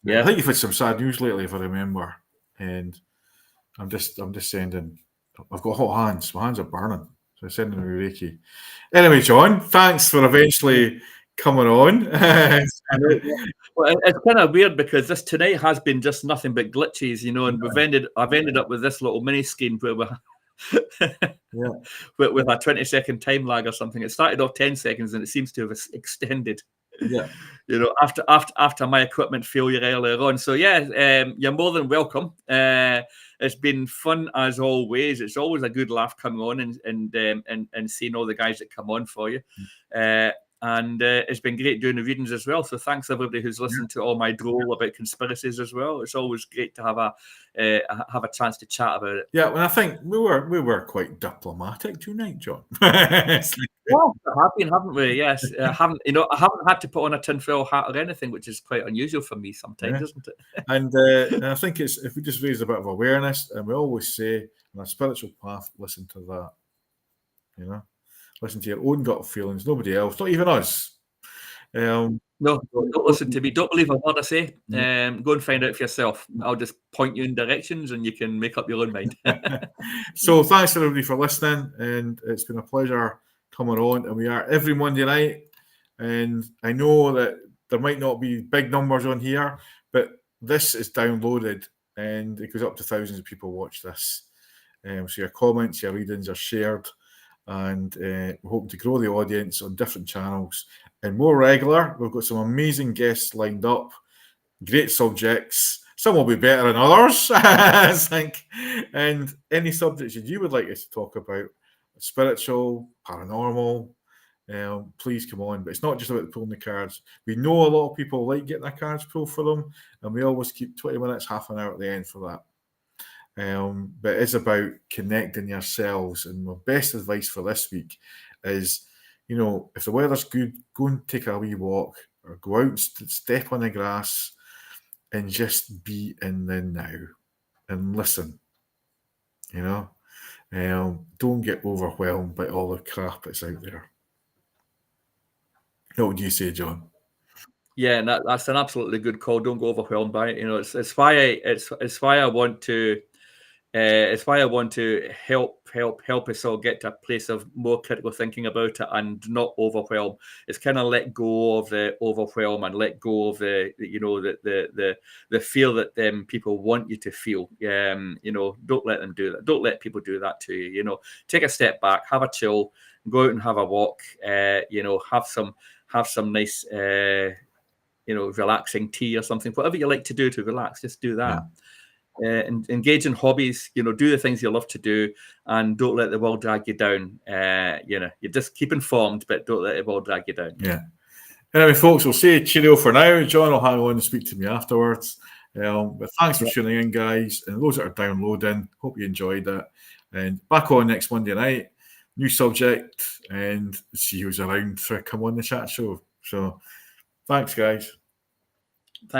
S3: Yeah.
S1: I think you've had some sad news lately, if I remember. And I'm just sending. I've got hot hands. My hands are burning. So I'm sending them Reiki. Anyway, John, thanks for eventually coming on.
S3: Well, it's kind of weird because this tonight has been just nothing but glitches, and I've ended up with this little mini scheme where we're with a 20-second time lag or something. It started off 10 seconds and it seems to have extended.
S1: Yeah.
S3: After my equipment failure earlier on. So you're more than welcome. It's been fun as always. It's always a good laugh coming on and seeing all the guys that come on for you. And it's been great doing the readings as well. So thanks everybody who's listened to all my droll about conspiracies as well. It's always great to have a chance to chat about it.
S1: Yeah, well, I think we were quite diplomatic tonight, John.
S3: Well, we have been, haven't we? Yes, I haven't had to put on a tinfoil hat or anything, which is quite unusual for me sometimes, isn't it?
S1: And I think it's if we just raise a bit of awareness, and we always say on a spiritual path, listen to that. Listen to your own gut feelings, nobody else, not even us.
S3: No, don't listen to me. Don't believe a word I say. Go and find out for yourself. I'll just point you in directions and you can make up your own mind.
S1: So thanks everybody for listening, and it's been a pleasure coming on. And we are every Monday night, and I know that there might not be big numbers on here, but this is downloaded and it goes up to thousands of people watch this. So your comments, your readings are shared. And we're hoping to grow the audience on different channels and more regular. We've got some amazing guests lined up, great subjects. Some will be better than others, I think. And any subjects that you would like us to talk about, spiritual, paranormal, please come on. But it's not just about pulling the cards. We know a lot of people like getting their cards pulled for them, and we always keep 20 minutes, half an hour at the end for that. But it's about connecting yourselves. And my best advice for this week is, if the weather's good, go and take a wee walk or go out and step on the grass and just be in the now and listen. Don't get overwhelmed by all the crap that's out there. What would you say, John?
S3: Yeah, that's an absolutely good call. Don't go overwhelmed by it. It's why I want to It's why I want to help us all get to a place of more critical thinking about it and not overwhelm. It's kind of let go of the overwhelm and let go of the fear that people want you to feel. Don't let them do that. Don't let people do that to you. Take a step back, have a chill, go out and have a walk. Have some nice relaxing tea or something. Whatever you like to do to relax, just do that.
S1: Yeah.
S3: Engage in hobbies, do the things you love to do, and don't let the world drag you down. You just keep informed, but don't let the world drag you down.
S1: Yeah. Anyway, folks, we'll say cheerio for now. John will hang on and speak to me afterwards. But thanks for tuning in, guys. And those that are downloading, hope you enjoyed it. And back on next Monday night, new subject, and see who's around to come on the chat show. So thanks, guys.
S3: Thank you.